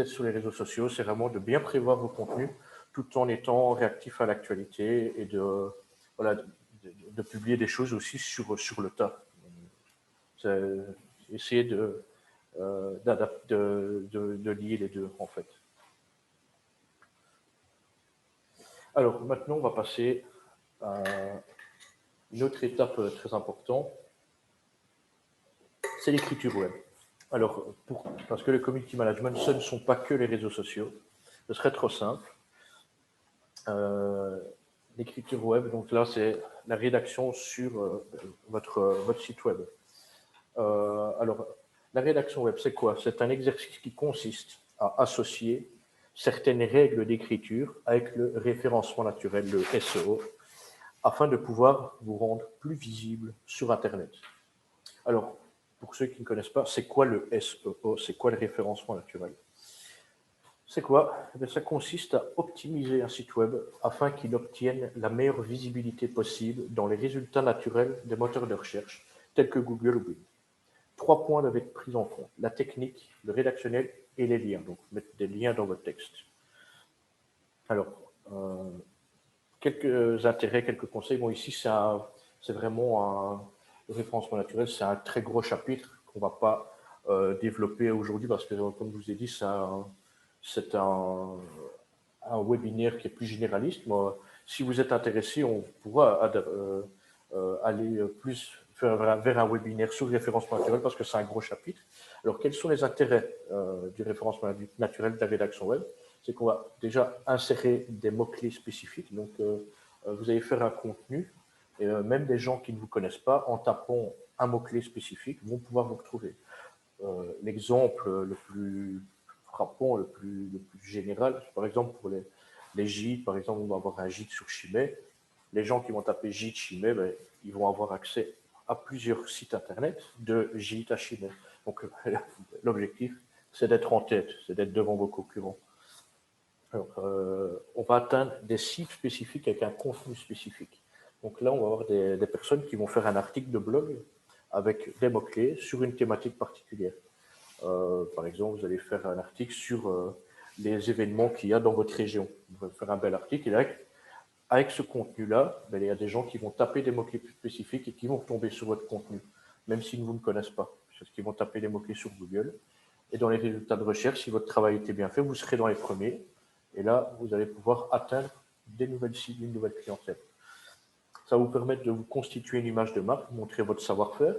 êtes sur les réseaux sociaux, c'est vraiment de bien prévoir vos contenus tout en étant réactif à l'actualité et voilà, de publier des choses aussi sur le tas. Essayer de lier les deux, en fait. Alors, maintenant, on va passer à une autre étape très importante, c'est l'écriture web. Alors, parce que le community management, ce ne sont pas que les réseaux sociaux. Ce serait trop simple. L'écriture web, donc là, c'est la rédaction sur votre site web. Alors, la rédaction web, c'est quoi? C'est un exercice qui consiste à associer certaines règles d'écriture avec le référencement naturel, le SEO, afin de pouvoir vous rendre plus visible sur Internet. Alors, pour ceux qui ne connaissent pas, c'est quoi le SEO? C'est quoi le référencement naturel? C'est quoi? Ça consiste à optimiser un site web afin qu'il obtienne la meilleure visibilité possible dans les résultats naturels des moteurs de recherche, tels que Google ou Bing. 3 points doivent être pris en compte: la technique, le rédactionnel et les liens. Donc, mettre des liens dans votre texte. Alors, quelques intérêts, quelques conseils. Bon, ici, c'est vraiment le référencement naturel, c'est un très gros chapitre qu'on ne va pas développer aujourd'hui parce que, comme je vous ai dit, c'est un webinaire qui est plus généraliste. Moi, si vous êtes intéressé, on pourra aller plus vers un webinaire sur le référencement naturel parce que c'est un gros chapitre. Alors, quels sont les intérêts du référencement naturel de la rédaction web? C'est qu'on va déjà insérer des mots-clés spécifiques. Donc, vous allez faire un contenu et même des gens qui ne vous connaissent pas, en tapant un mot-clé spécifique, vont pouvoir vous retrouver. L'exemple le plus frappant, le plus général, par exemple pour les gîtes, par exemple, on va avoir un gîte sur Chimay. Les gens qui vont taper gîte Chimay, ben, ils vont avoir accès à plusieurs sites internet de gîte à Chimay. Donc l'objectif, c'est d'être en tête, c'est d'être devant vos concurrents. Alors, on va atteindre des sites spécifiques avec un contenu spécifique. Donc là, on va avoir des personnes qui vont faire un article de blog avec des mots-clés sur une thématique particulière. Par exemple, vous allez faire un article sur les événements qu'il y a dans votre région. Vous allez faire un bel article et avec ce contenu-là, ben, il y a des gens qui vont taper des mots-clés spécifiques et qui vont tomber sur votre contenu, même s'ils ne vous connaissent pas, parce qu'ils vont taper des mots-clés sur Google. Et dans les résultats de recherche, si votre travail était bien fait, vous serez dans les premiers. Et là, vous allez pouvoir atteindre des nouvelles cibles, une nouvelle clientèle. Ça va vous permettre de vous constituer une image de marque, montrer votre savoir-faire.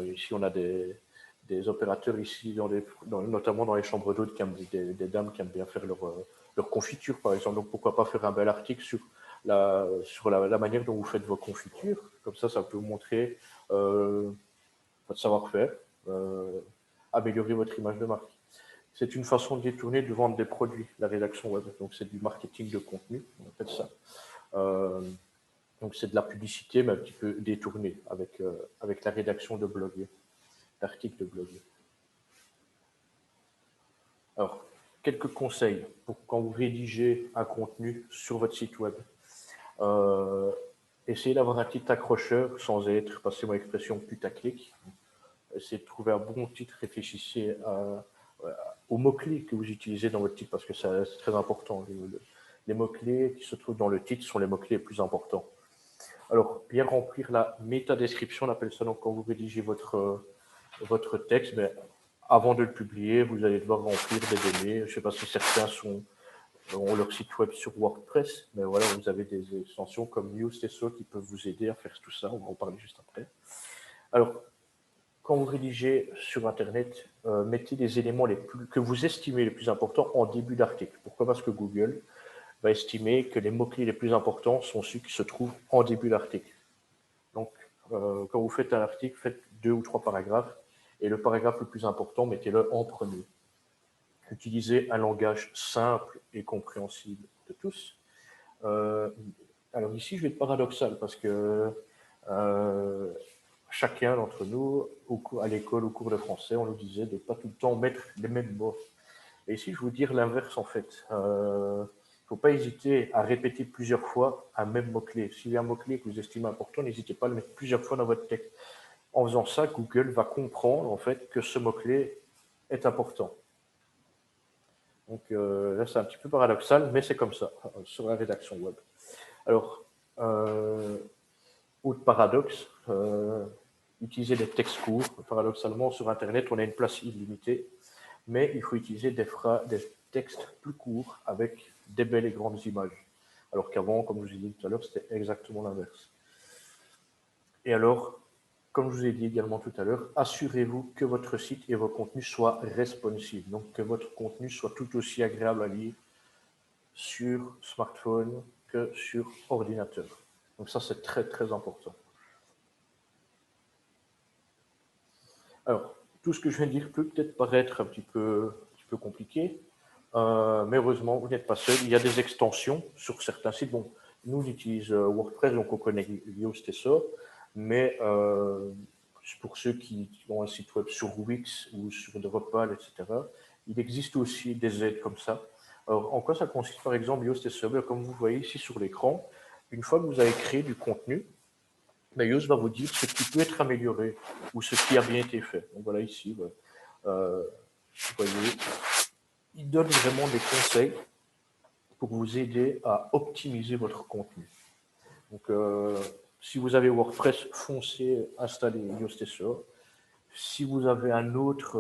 Ici, on a des opérateurs ici, notamment dans les chambres d'hôtes, des dames qui aiment bien faire leur confiture, par exemple. Donc, pourquoi pas faire un bel article sur la manière dont vous faites vos confitures. Comme ça peut vous montrer votre savoir-faire, améliorer votre image de marque. C'est une façon détournée de vendre des produits, la rédaction web. Donc, c'est du marketing de contenu, on appelle ça. Donc, c'est de la publicité, mais un petit peu détournée avec la rédaction de blog, d'articles de blog. Alors, quelques conseils pour quand vous rédigez un contenu sur votre site web. Essayez d'avoir un titre accrocheur sans être, passez-moi l'expression, putaclic. Essayez de trouver un bon titre, réfléchissez aux mots-clés que vous utilisez dans votre titre parce que c'est très important. Les mots-clés qui se trouvent dans le titre sont les mots-clés les plus importants. Alors, bien remplir la métadescription, on appelle ça donc quand vous rédigez votre texte, mais avant de le publier, vous allez devoir remplir des données. Je ne sais pas si certains ont leur site web sur WordPress, mais voilà, vous avez des extensions comme Newstesso qui peuvent vous aider à faire tout ça. On va en parler juste après. Alors, quand vous rédigez sur Internet, mettez les éléments que vous estimez les plus importants en début d'article. Pourquoi? Parce que Google va estimer que les mots-clés les plus importants sont ceux qui se trouvent en début d'article. Donc, quand vous faites un article, faites 2 ou 3 paragraphes, et le paragraphe le plus important, mettez-le en premier. Utilisez un langage simple et compréhensible de tous. Alors ici, je vais être paradoxal, parce que chacun d'entre nous, à l'école, au cours de français, on nous disait de ne pas tout le temps mettre les mêmes mots. Et ici, je vais vous dire l'inverse, en fait. Il ne faut pas hésiter à répéter plusieurs fois un même mot-clé. S'il y a un mot-clé que vous estimez important, n'hésitez pas à le mettre plusieurs fois dans votre texte. En faisant ça, Google va comprendre, en fait, que ce mot-clé est important. Donc là, c'est un petit peu paradoxal, mais c'est comme ça, sur la rédaction web. Alors, autre paradoxe, utiliser des textes courts. Paradoxalement, sur Internet, on a une place illimitée, mais il faut utiliser des textes plus courts avec des belles et grandes images. Alors qu'avant, comme je vous ai dit tout à l'heure, c'était exactement l'inverse. Et alors, comme je vous ai dit également tout à l'heure, assurez-vous que votre site et vos contenus soient responsive, donc que votre contenu soit tout aussi agréable à lire sur smartphone que sur ordinateur. Donc ça, c'est très, très important. Alors, tout ce que je viens de dire peut peut-être paraître un petit peu compliqué, mais heureusement, vous n'êtes pas seul. Il y a des extensions sur certains sites. Bon, nous, on utilise WordPress, donc on connaît Yoast et ça, mais pour ceux qui ont un site web sur Wix ou sur Drupal, etc., il existe aussi des aides comme ça. Alors, en quoi ça consiste, par exemple, Yoast et ça? Comme vous voyez ici sur l'écran, une fois que vous avez créé du contenu, Yoast va vous dire ce qui peut être amélioré ou ce qui a bien été fait. Donc voilà ici, vous voyez, il donne vraiment des conseils pour vous aider à optimiser votre contenu. Donc, si vous avez WordPress, foncez, installez Yoast SEO. Si vous avez un autre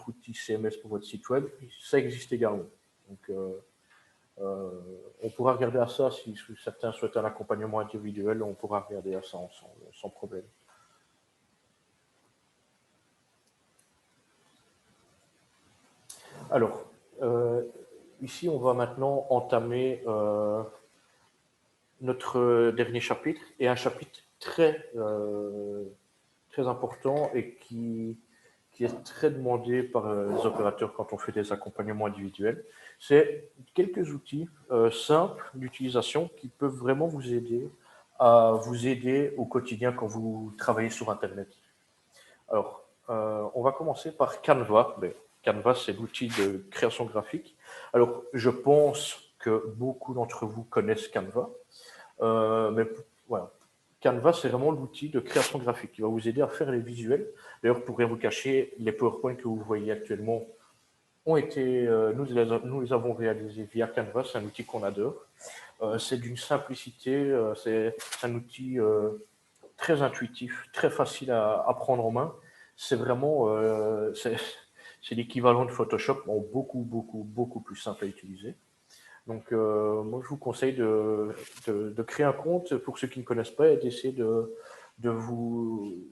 outil CMS pour votre site web, ça existe également. Donc, on pourra regarder à ça si certains souhaitent un accompagnement individuel, on pourra regarder à ça ensemble, sans problème. Alors, ici, on va maintenant entamer notre dernier chapitre, et un chapitre très, très important et qui est très demandé par les opérateurs quand on fait des accompagnements individuels. C'est quelques outils simples d'utilisation qui peuvent vraiment vous aider au quotidien quand vous travaillez sur Internet. Alors, on va commencer par Canva. Canva, c'est l'outil de création graphique. Alors, je pense que beaucoup d'entre vous connaissent Canva. Mais voilà, Canva, c'est vraiment l'outil de création graphique qui va vous aider à faire les visuels. D'ailleurs, pour rien vous cacher, les PowerPoint que vous voyez actuellement ont été, nous les avons réalisés via Canva. C'est un outil qu'on adore. C'est d'une simplicité, c'est un outil très intuitif, très facile à prendre en main. C'est vraiment, c'est l'équivalent de Photoshop, en beaucoup plus simple à utiliser. Donc, moi, je vous conseille de créer un compte pour ceux qui ne connaissent pas et d'essayer de vous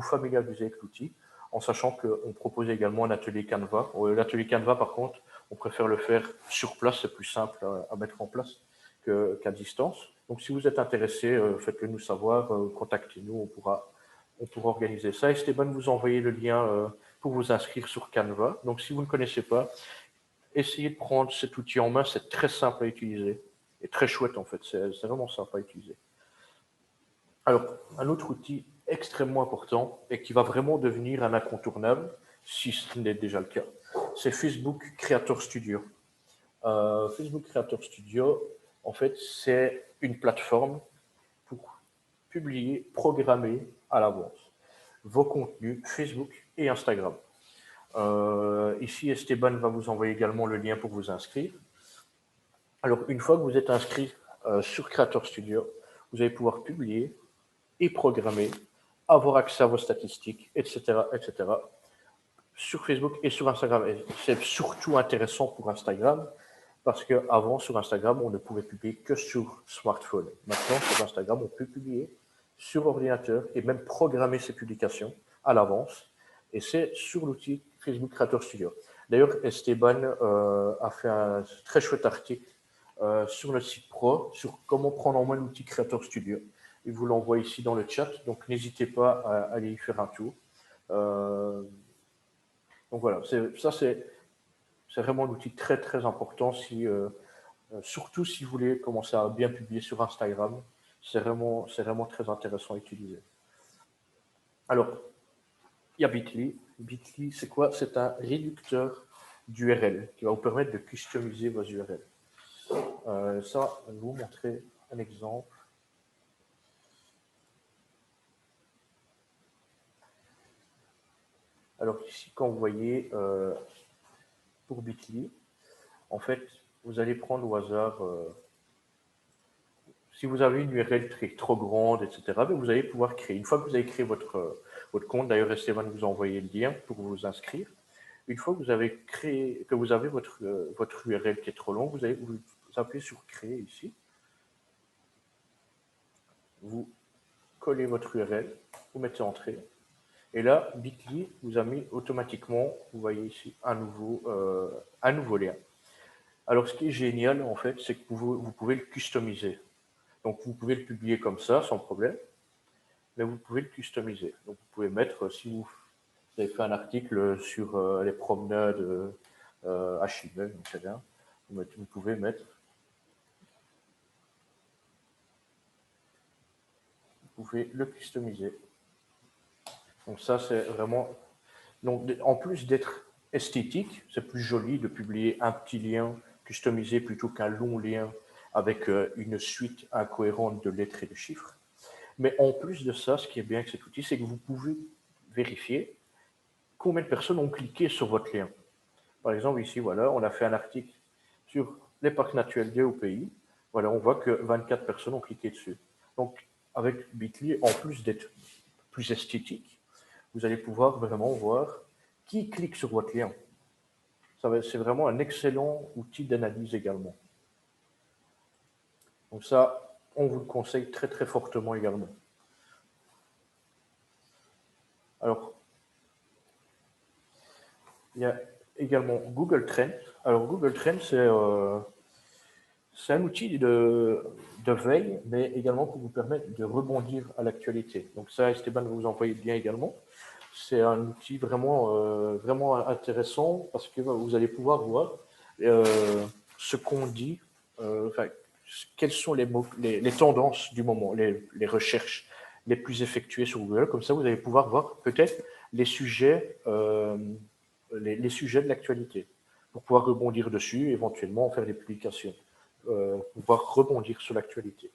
familiariser avec l'outil, en sachant qu'on propose également un atelier Canva. L'atelier Canva, par contre, On préfère le faire sur place, c'est plus simple à mettre en place qu'à distance. Donc, si vous êtes intéressé, faites-le nous savoir, contactez-nous, on pourra organiser ça. Esteban vous envoyer le lien pour vous inscrire sur Canva. Donc, si vous ne connaissez pas, essayez de prendre cet outil en main, c'est très simple à utiliser et très chouette en fait, c'est vraiment sympa à utiliser. Alors, un autre outil extrêmement important et qui va vraiment devenir un incontournable, si ce n'est déjà le cas, c'est Facebook Creator Studio. Facebook Creator Studio, en fait, c'est une plateforme pour publier, programmer à l'avance vos contenus Facebook et Instagram. Ici, Esteban va vous envoyer également le lien pour vous inscrire. Alors, une fois que vous êtes inscrit sur Creator Studio, vous allez pouvoir publier et programmer, avoir accès à vos statistiques, etc., etc. sur Facebook et sur Instagram. Et c'est surtout intéressant pour Instagram parce qu'avant, sur Instagram, on ne pouvait publier que sur smartphone. Maintenant, sur Instagram, on peut publier sur ordinateur et même programmer ses publications à l'avance. Et c'est sur l'outil Facebook Creator Studio. D'ailleurs, Esteban a fait un très chouette article sur le site pro sur comment prendre en main l'outil Creator Studio. Il vous l'envoie ici dans le chat, donc n'hésitez pas à aller y faire un tour. Donc voilà, ça c'est vraiment un outil très très important, surtout si vous voulez commencer à bien publier sur Instagram. C'est vraiment très intéressant à utiliser. Alors, il y a Bitly. Bitly, c'est quoi? C'est un réducteur d'URL qui va vous permettre de customiser vos URL. Ça, je vais vous montrer un exemple. Alors ici, quand vous voyez pour Bitly, en fait, vous allez prendre au hasard, si vous avez une URL trop grande, etc., vous allez pouvoir créer. Une fois que vous avez créé votre compte, d'ailleurs, Esteban vous a envoyé le lien pour vous inscrire. Une fois que vous avez créé, que vous avez votre URL qui est trop long, vous appuyez sur Créer ici. Vous collez votre URL, vous mettez Entrée. Et là, Bitly vous a mis automatiquement, vous voyez ici, un nouveau lien. Alors, ce qui est génial, en fait, c'est que vous pouvez le customiser. Donc, vous pouvez le publier comme ça, sans problème, mais vous pouvez le customiser. Donc, vous pouvez mettre, si vous avez fait un article sur les promenades à Chimay, je ne sais rien, vous pouvez mettre, vous pouvez le customiser. Donc, ça, c'est vraiment... Donc, en plus d'être esthétique, c'est plus joli de publier un petit lien customisé plutôt qu'un long lien avec une suite incohérente de lettres et de chiffres. Mais en plus de ça, ce qui est bien avec cet outil, c'est que vous pouvez vérifier combien de personnes ont cliqué sur votre lien. Par exemple, ici, voilà, on a fait un article sur les parcs naturels des Hauts-Pays. Voilà, on voit que 24 personnes ont cliqué dessus. Donc, avec Bitly, en plus d'être plus esthétique, vous allez pouvoir vraiment voir qui clique sur votre lien. C'est vraiment un excellent outil d'analyse également. Donc ça, on vous le conseille très très fortement également. Alors, il y a également Google Trends. Alors Google Trends, c'est un outil de veille, mais également pour vous permettre de rebondir à l'actualité. Donc ça, Esteban va vous envoyer le lien également. C'est un outil vraiment intéressant parce que vous allez pouvoir voir ce qu'on dit, quelles sont les tendances du moment, les recherches les plus effectuées sur Google. Comme ça, vous allez pouvoir voir peut-être les sujets de l'actualité pour pouvoir rebondir dessus, éventuellement faire des publications, pouvoir rebondir sur l'actualité.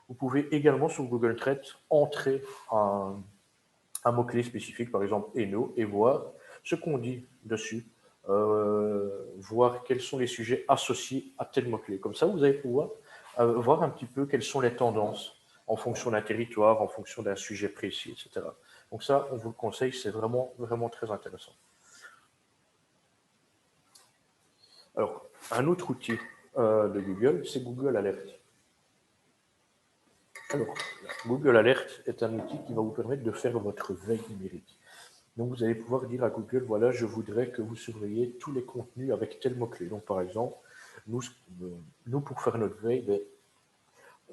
Vous pouvez également sur Google Trends entrer un mot-clé spécifique, par exemple Eno, et voir ce qu'on dit dessus, voir quels sont les sujets associés à tel mot-clé. Comme ça, vous allez pouvoir voir un petit peu quelles sont les tendances en fonction d'un territoire, en fonction d'un sujet précis, etc. Donc ça, on vous le conseille, c'est vraiment très intéressant. Alors, un autre outil de Google, c'est Google Alert. Alors, Google Alert est un outil qui va vous permettre de faire votre veille numérique. Donc, vous allez pouvoir dire à Google, voilà, je voudrais que vous surveilliez tous les contenus avec tel mot-clé. Donc, par exemple, nous, pour faire notre veille,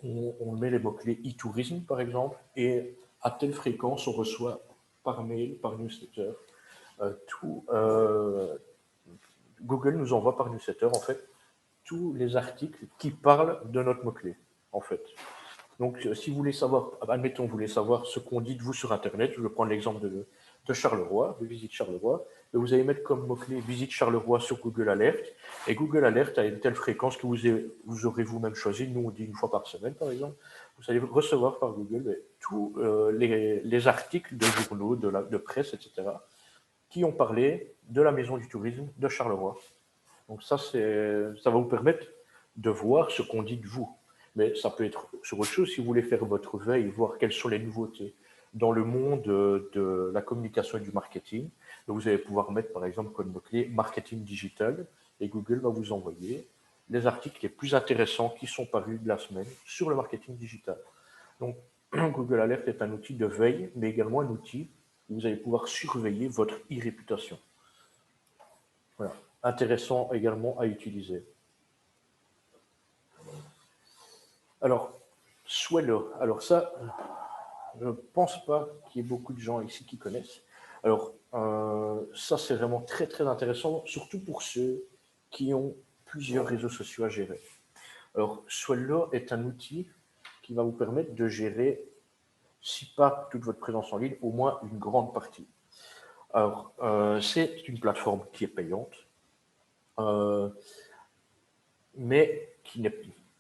on met les mots-clés e-tourisme, par exemple, et à telle fréquence, on reçoit par mail, par newsletter, Google nous envoie par newsletter, en fait, tous les articles qui parlent de notre mot-clé, en fait. Donc, si vous voulez savoir, admettons, vous voulez savoir ce qu'on dit de vous sur Internet, je vais prendre l'exemple de Charleroi, de Visite Charleroi, et vous allez mettre comme mot-clé Visite Charleroi sur Google Alert, et Google Alert a une telle fréquence que vous aurez vous-même choisi, nous on dit une fois par semaine par exemple, vous allez recevoir par Google tous les articles de journaux, de presse, etc., qui ont parlé de la maison du tourisme de Charleroi. Donc ça va vous permettre de voir ce qu'on dit de vous. Mais ça peut être sur autre chose, si vous voulez faire votre veille, voir quelles sont les nouveautés dans le monde de la communication et du marketing. Donc vous allez pouvoir mettre par exemple comme mot-clé marketing digital et Google va vous envoyer les articles les plus intéressants qui sont parus de la semaine sur le marketing digital. Donc Google Alert est un outil de veille, mais également un outil où vous allez pouvoir surveiller votre e-réputation. Voilà. Intéressant également à utiliser. Alors, Swello. Alors ça, je ne pense pas qu'il y ait beaucoup de gens ici qui connaissent. Alors, ça, c'est vraiment très, très intéressant, surtout pour ceux qui ont plusieurs réseaux sociaux à gérer. Alors, Swello est un outil qui va vous permettre de gérer, si pas toute votre présence en ligne, au moins une grande partie. Alors, c'est une plateforme qui est payante, mais qui n'est,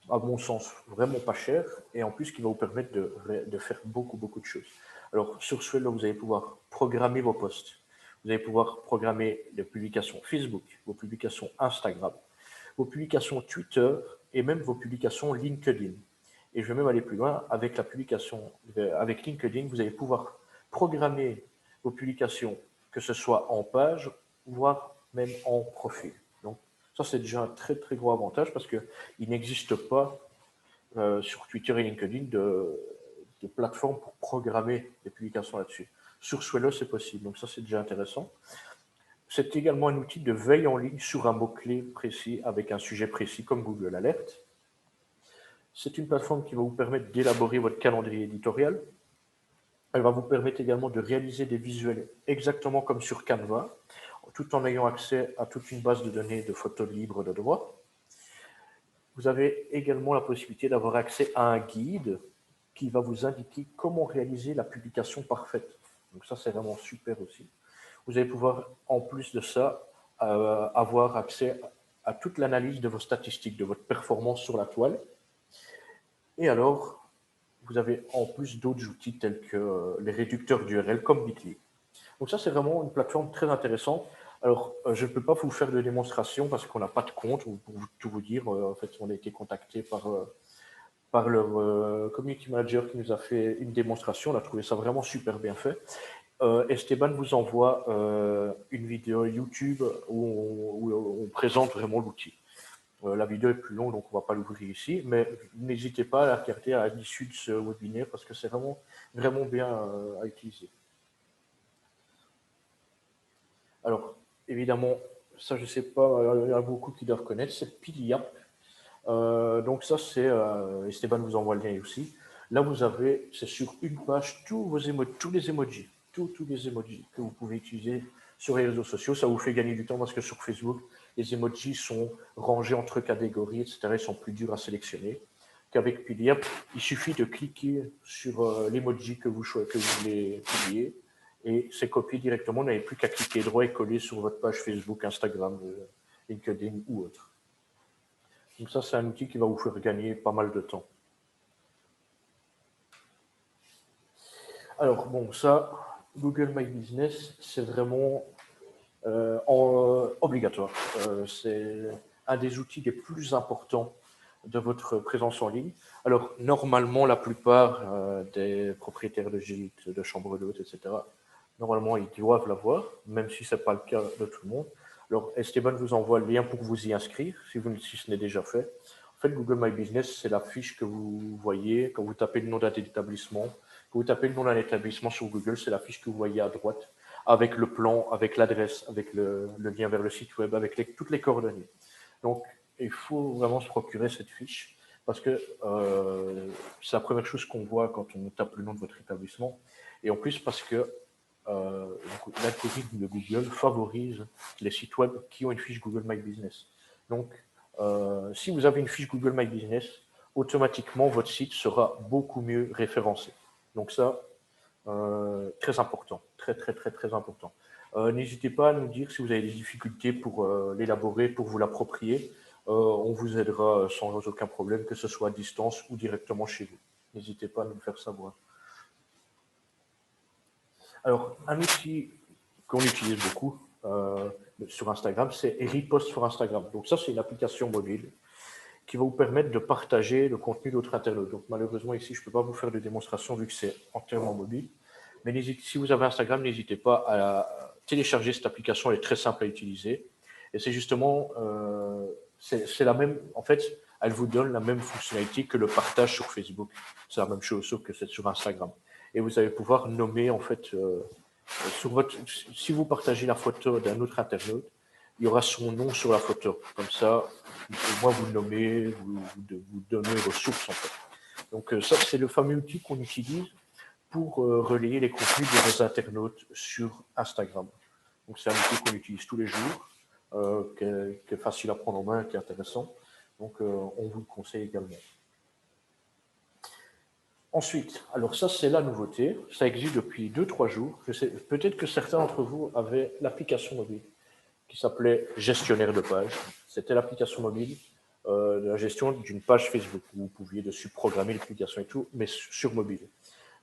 à mon sens, vraiment pas cher, et en plus qui va vous permettre de faire beaucoup, beaucoup de choses. Alors, sur Swello, vous allez pouvoir programmer vos posts, vous allez pouvoir programmer les publications Facebook, vos publications Instagram, vos publications Twitter, et même vos publications LinkedIn. Et je vais même aller plus loin, avec avec LinkedIn, vous allez pouvoir programmer vos publications, que ce soit en page, voire même en profil. Donc, ça, c'est déjà un très, très gros avantage parce qu'il n'existe pas sur Twitter et LinkedIn de plateforme pour programmer des publications là-dessus. Sur Swello, c'est possible. Donc, ça, c'est déjà intéressant. C'est également un outil de veille en ligne sur un mot-clé précis avec un sujet précis comme Google Alert. C'est une plateforme qui va vous permettre d'élaborer votre calendrier éditorial. Elle va vous permettre également de réaliser des visuels exactement comme sur Canva, tout en ayant accès à toute une base de données de photos libres de droit. Vous avez également la possibilité d'avoir accès à un guide qui va vous indiquer comment réaliser la publication parfaite. Donc ça, c'est vraiment super aussi. Vous allez pouvoir, en plus de ça, avoir accès à toute l'analyse de vos statistiques, de votre performance sur la toile. Et alors, vous avez en plus d'autres outils tels que les réducteurs d'URL comme Bitly. Donc ça, c'est vraiment une plateforme très intéressante. Alors, je ne peux pas vous faire de démonstration parce qu'on n'a pas de compte. Pour tout vous dire, en fait, on a été contacté par leur community manager qui nous a fait une démonstration. On a trouvé ça vraiment super bien fait. Esteban vous envoie une vidéo YouTube où on présente vraiment l'outil. La vidéo est plus longue, donc on ne va pas l'ouvrir ici, mais n'hésitez pas à la regarder à l'issue de ce webinaire parce que c'est vraiment, vraiment bien à utiliser. Alors, évidemment, ça je ne sais pas, il y en a beaucoup qui doivent connaître, c'est Piliap. Donc ça, c'est, Esteban vous envoie le lien aussi. Là, vous avez, c'est sur une page, tous les emojis, tous les emojis que vous pouvez utiliser sur les réseaux sociaux. Ça vous fait gagner du temps parce que sur Facebook, les emojis sont rangés entre catégories, etc. Ils sont plus durs à sélectionner. Qu'avec Piliap, il suffit de cliquer sur l'emoji que vous voulez publier et c'est copié directement. Vous n'avez plus qu'à cliquer droit et coller sur votre page Facebook, Instagram, LinkedIn ou autre. Donc ça, c'est un outil qui va vous faire gagner pas mal de temps. Alors bon, ça, Google My Business, c'est vraiment obligatoire. C'est un des outils les plus importants de votre présence en ligne. Alors normalement, la plupart des propriétaires de gîtes, de chambres d'hôtes, etc., normalement, ils doivent l'avoir, même si ce n'est pas le cas de tout le monde. Alors Esteban vous envoie le lien pour vous y inscrire, si ce n'est déjà fait. En fait, Google My Business, c'est la fiche que vous voyez quand vous tapez le nom d'un établissement. Quand vous tapez le nom d'un établissement sur Google, c'est la fiche que vous voyez à droite, avec le plan, avec l'adresse, avec le lien vers le site web, avec toutes les coordonnées. Donc, il faut vraiment se procurer cette fiche parce que c'est la première chose qu'on voit quand on tape le nom de votre établissement. Et en plus, parce que l'algorithme de Google favorise les sites web qui ont une fiche Google My Business. Donc, si vous avez une fiche Google My Business, automatiquement, votre site sera beaucoup mieux référencé. Donc ça, très important, très important. N'hésitez pas à nous dire si vous avez des difficultés pour l'élaborer, pour vous l'approprier. On vous aidera sans aucun problème, que ce soit à distance ou directement chez vous. N'hésitez pas à nous le faire savoir. Alors, un outil qu'on utilise beaucoup sur Instagram, c'est Repost sur Instagram. Donc ça, c'est une application mobile qui va vous permettre de partager le contenu d'autres internautes. Donc malheureusement, ici, je ne peux pas vous faire de démonstration vu que c'est entièrement mobile. Mais si vous avez Instagram, n'hésitez pas à télécharger cette application. Elle est très simple à utiliser. Et c'est justement, c'est la même, en fait, elle vous donne la même fonctionnalité que le partage sur Facebook. C'est la même chose, sauf que c'est sur Instagram. Et vous allez pouvoir nommer, en fait, si vous partagez la photo d'un autre internaute, il y aura son nom sur la photo. Comme ça, au moins vous le nommez, vous donnez vos sources, en fait. Donc ça, c'est le fameux outil qu'on utilise pour relayer les contenus de nos internautes sur Instagram. Donc c'est un outil qu'on utilise tous les jours, qui est facile à prendre en main, qui est intéressant. Donc on vous le conseille également. Ensuite, alors ça c'est la nouveauté, ça existe depuis 2-3 jours. Peut-être que certains d'entre vous avaient l'application mobile qui s'appelait Gestionnaire de page. C'était l'application mobile de la gestion d'une page Facebook où vous pouviez dessus programmer l'application et tout, mais sur mobile.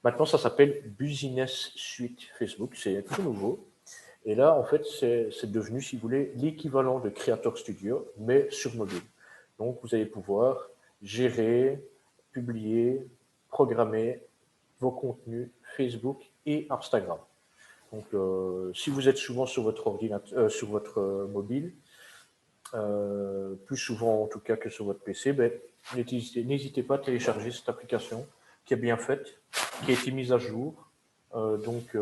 Maintenant, ça s'appelle Business Suite Facebook, c'est tout nouveau. Et là, en fait, c'est devenu, si vous voulez, l'équivalent de Creator Studio, mais sur mobile. Donc, vous allez pouvoir gérer, publier, programmer vos contenus Facebook et Instagram. Donc, si vous êtes souvent sur votre ordinateur, sur votre mobile, plus souvent en tout cas que sur votre PC, ben, n'hésitez pas à télécharger cette application qui est bien faite, qui a été mise à jour. Donc,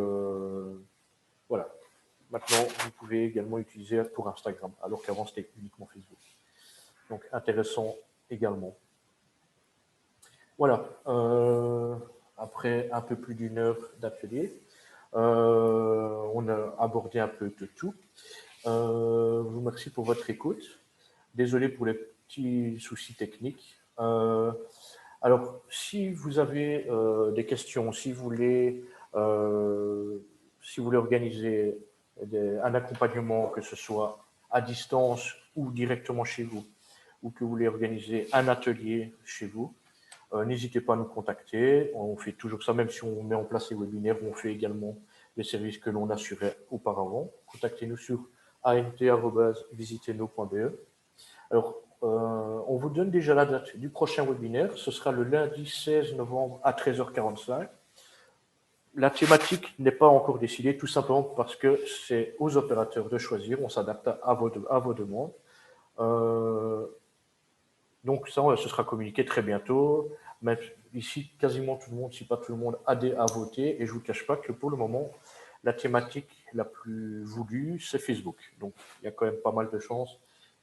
voilà. Maintenant, vous pouvez également l'utiliser pour Instagram, alors qu'avant, c'était uniquement Facebook. Donc, intéressant également. Voilà. Après un peu plus d'1 heure d'atelier, on a abordé un peu de tout. Je vous remercie pour votre écoute. Désolé pour les petits soucis techniques. Alors, si vous avez des questions, si vous voulez organiser un accompagnement, que ce soit à distance ou directement chez vous, ou que vous voulez organiser un atelier chez vous, n'hésitez pas à nous contacter. On fait toujours ça, même si on met en place les webinaires, on fait également les services que l'on assurait auparavant. Contactez-nous sur ant@visiteno.be. Alors, on vous donne déjà la date du prochain webinaire. Ce sera le lundi 16 novembre à 13h45. La thématique n'est pas encore décidée, tout simplement parce que c'est aux opérateurs de choisir. On s'adapte à vos demandes. Donc ça, ce sera communiqué très bientôt. Mais ici, quasiment tout le monde, si pas tout le monde, a voté. Et je ne vous cache pas que pour le moment, la thématique la plus voulue, c'est Facebook. Donc il y a quand même pas mal de chances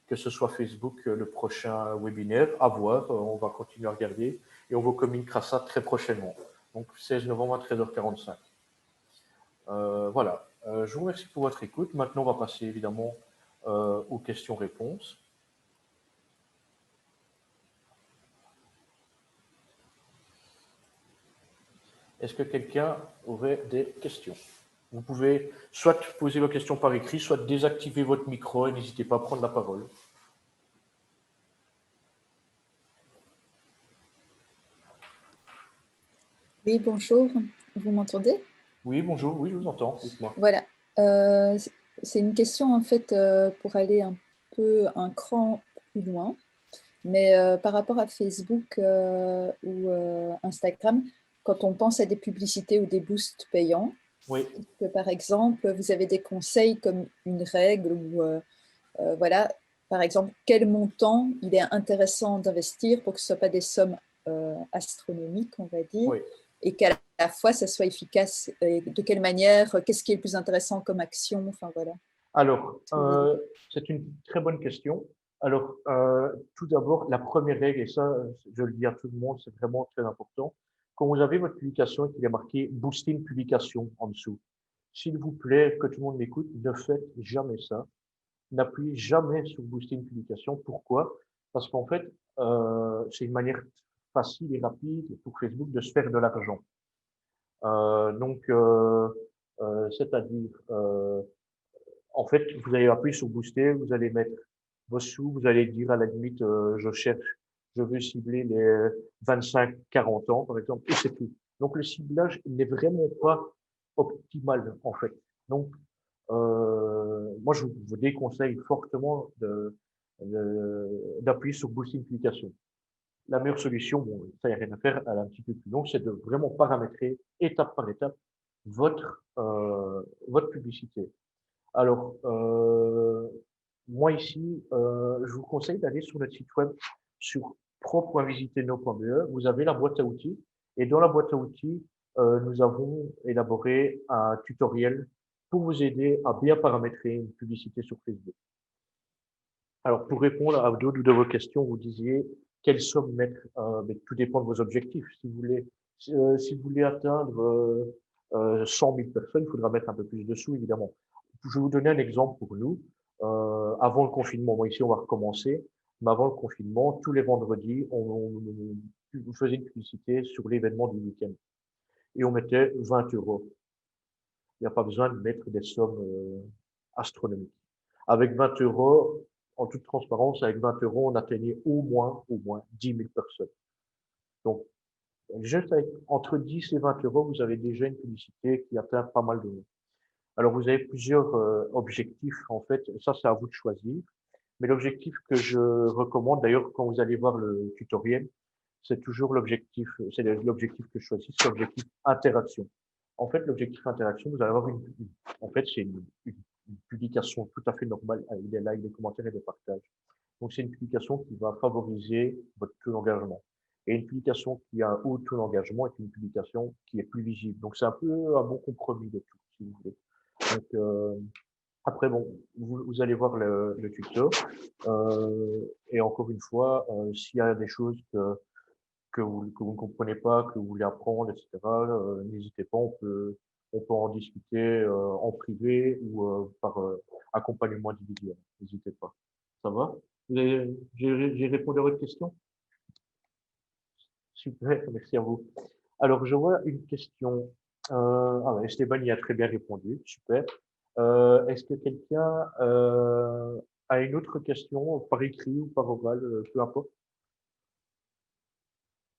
que ce soit Facebook le prochain webinaire. À voir, on va continuer à regarder et on vous communiquera ça très prochainement. Donc 16 novembre à 13h45. Voilà. Je vous remercie pour votre écoute. Maintenant, on va passer évidemment aux questions-réponses. Est-ce que quelqu'un aurait des questions? Vous pouvez soit poser vos questions par écrit, soit désactiver votre micro et n'hésitez pas à prendre la parole. Oui, bonjour. Vous m'entendez? Oui, bonjour. Oui, je vous entends. Dites-moi. Voilà. C'est une question, en fait, pour aller un cran plus loin. Mais par rapport à Facebook ou Instagram, quand on pense à des publicités ou des boosts payants, Oui. que par exemple, vous avez des conseils comme une règle ou voilà, par exemple, quel montant il est intéressant d'investir pour que ce ne soit pas des sommes astronomiques, on va dire, Oui. et qu'à la fois ça soit efficace. Et de quelle manière, qu'est-ce qui est le plus intéressant comme action, enfin voilà. Alors, c'est une très bonne question. Alors, tout d'abord, la première règle, et ça, je le dis à tout le monde, c'est vraiment très important. Quand vous avez votre publication et qu'il est marqué booster une publication en dessous, s'il vous plaît, que tout le monde m'écoute, ne faites jamais ça. N'appuyez jamais sur booster une publication. Pourquoi? Parce qu'en fait, c'est une manière facile et rapide pour Facebook de se faire de l'argent. C'est-à-dire, en fait, vous allez appuyer sur booster, vous allez mettre vos sous, vous allez dire à la limite, je veux cibler les 25-40 ans, par exemple, et c'est tout. Donc, le ciblage n'est vraiment pas optimal, en fait. Donc, moi, je vous déconseille fortement d'appuyer sur booster une publication. La meilleure solution, bon, ça, il n'y a rien à faire, elle est un petit peu plus longue, c'est de vraiment paramétrer étape par étape votre publicité. Alors, moi ici, je vous conseille d'aller sur notre site web sur pro.visiteno.be. Vous avez la boîte à outils et dans la boîte à outils, nous avons élaboré un tutoriel pour vous aider à bien paramétrer une publicité sur Facebook. Alors, pour répondre à d'autres de vos questions, vous disiez quelle somme mettre, mais tout dépend de vos objectifs. Si vous voulez atteindre 100 000 personnes, il faudra mettre un peu plus de sous, évidemment. Je vais vous donner un exemple pour nous. Avant le confinement, moi ici on va recommencer, mais avant le confinement, tous les vendredis, on faisait une publicité sur l'événement du week-end et on mettait 20 euros. Il n'y a pas besoin de mettre des sommes astronomiques. Avec 20 euros, en toute transparence, avec 20 euros, on atteignait au moins 10 000 personnes. Donc, juste avec entre 10 et 20 euros, vous avez déjà une publicité qui atteint pas mal de monde. Alors, vous avez plusieurs objectifs, en fait. Ça, c'est à vous de choisir. Mais l'objectif que je recommande, d'ailleurs, quand vous allez voir le tutoriel, c'est toujours l'objectif, c'est l'objectif que je choisis, c'est l'objectif interaction. En fait, l'objectif interaction, vous allez avoir en fait, c'est une publication tout à fait normale avec des likes, des commentaires et des partages. Donc, c'est une publication qui va favoriser votre taux d'engagement. Et une publication qui a un haut taux d'engagement est une publication qui est plus visible. Donc, c'est un peu un bon compromis de tout, si vous voulez. Donc, après, bon, vous allez voir le tuto. Et encore une fois, s'il y a des choses que vous ne comprenez pas, que vous voulez apprendre, etc., n'hésitez pas, on peut en discuter en privé ou par accompagnement individuel. N'hésitez pas. Ça va? J'ai répondu à votre question? Super, merci à vous. Alors, je vois une question. Esteban y a très bien répondu. Super. Est-ce que quelqu'un a une autre question par écrit ou par oral, peu importe?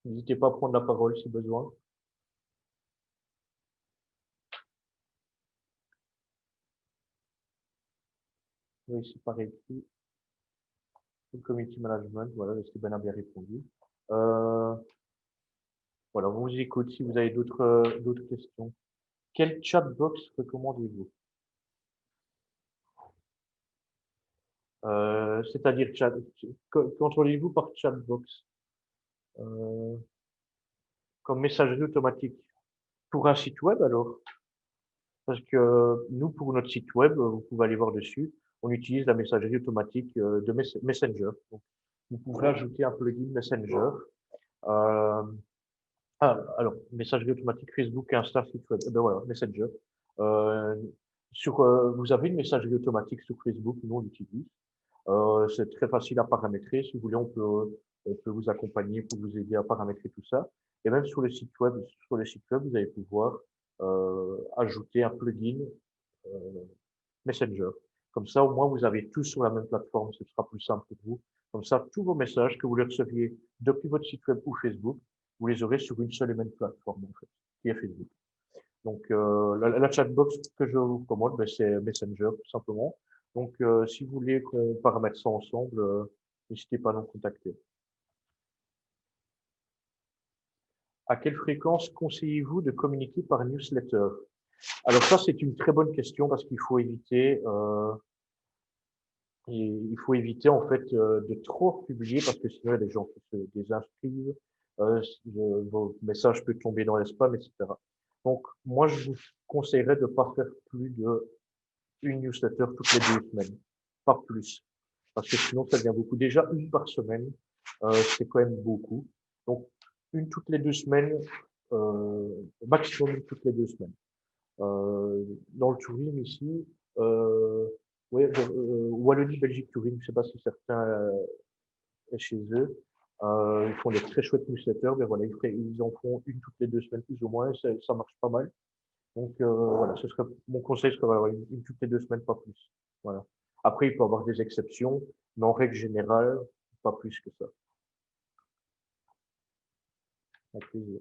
N'hésitez pas à prendre la parole si besoin. Oui, c'est par écrit. Le community management, voilà, Esteban a bien répondu. Voilà, on vous écoute si vous avez d'autres questions. Quel chatbox recommandez-vous? C'est-à-dire qu'entendez-vous par chatbox? Comme messagerie automatique. Pour un site web alors? Parce que nous, pour notre site web, vous pouvez aller voir dessus, on utilise la messagerie automatique de Messenger. Donc, vous pouvez ajouter un plugin Messenger. Euh, alors, messagerie automatique Facebook, Insta, site web. Ben voilà, Messenger. Euh, vous avez une messagerie automatique sur Facebook, nous on l'utilise. C'est très facile à paramétrer. Si vous voulez, on peut vous accompagner pour vous aider à paramétrer tout ça. Et même sur le site web, vous allez pouvoir ajouter un plugin Messenger. Comme ça, au moins, vous avez tout sur la même plateforme. Ce sera plus simple pour vous. Comme ça, tous vos messages que vous les receviez depuis votre site web ou Facebook, vous les aurez sur une seule et même plateforme, en fait, qui est Facebook. Donc, la chatbox que je vous recommande, ben, c'est Messenger, tout simplement. Donc, si vous voulez qu'on paramètre ça ensemble, n'hésitez pas à nous contacter. À quelle fréquence conseillez-vous de communiquer par newsletter? Alors ça, c'est une très bonne question parce qu'il faut éviter, en fait de trop publier parce que sinon il y a des gens qui se désinscrivent, vos messages peuvent tomber dans les spams, etc. Donc, moi, je vous conseillerais de ne pas faire plus d'une newsletter toutes les 2 semaines, pas plus, parce que sinon, ça devient beaucoup. Déjà, une par semaine, c'est quand même beaucoup. Donc, une toutes les 2 semaines, maximum une toutes les 2 semaines. Dans le tourisme ici, ouais, Wallonie, Belgique Tourisme, je ne sais pas si certains chez eux. Ils font des très chouettes newsletters, mais voilà, ils en font une toutes les 2 semaines plus ou moins, ça marche pas mal. Donc voilà, mon conseil serait d'avoir une toutes les 2 semaines, pas plus. Voilà. Après, il peut y avoir des exceptions, mais en règle générale, pas plus que ça. Avec plaisir.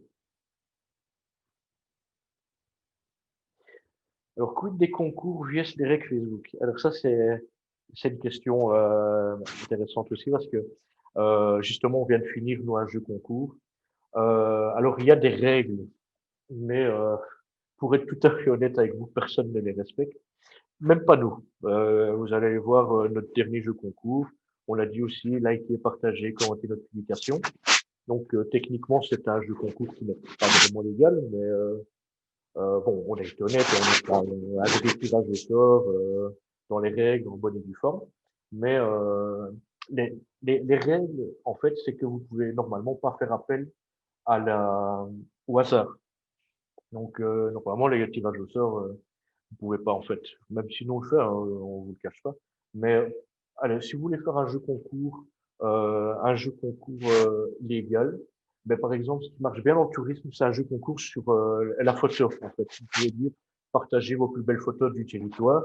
Alors, quid des concours vs les règles Facebook? Alors ça, c'est une question intéressante aussi parce que justement, on vient de finir nous un jeu concours. Alors, il y a des règles, mais pour être tout à fait honnête avec vous, personne ne les respecte. Même pas nous. Vous allez voir notre dernier jeu concours. On l'a dit aussi, liker, partager, commenter notre publication. Donc techniquement, c'est un jeu concours qui n'est pas vraiment légal, mais bon, on a été honnête, on a des tirages au sort dans les règles, en bonne et due forme. Mais les règles, en fait, c'est que vous pouvez normalement pas faire appel au hasard. Donc normalement, les tirages au sort, vous pouvez pas en fait, même si nous on le fait, hein, on vous le cache pas. Mais allez, si vous voulez faire un jeu concours légal, ben, par exemple, ce qui marche bien dans le tourisme, c'est un jeu concours sur la photo en fait. Vous pouvez dire partagez vos plus belles photos du territoire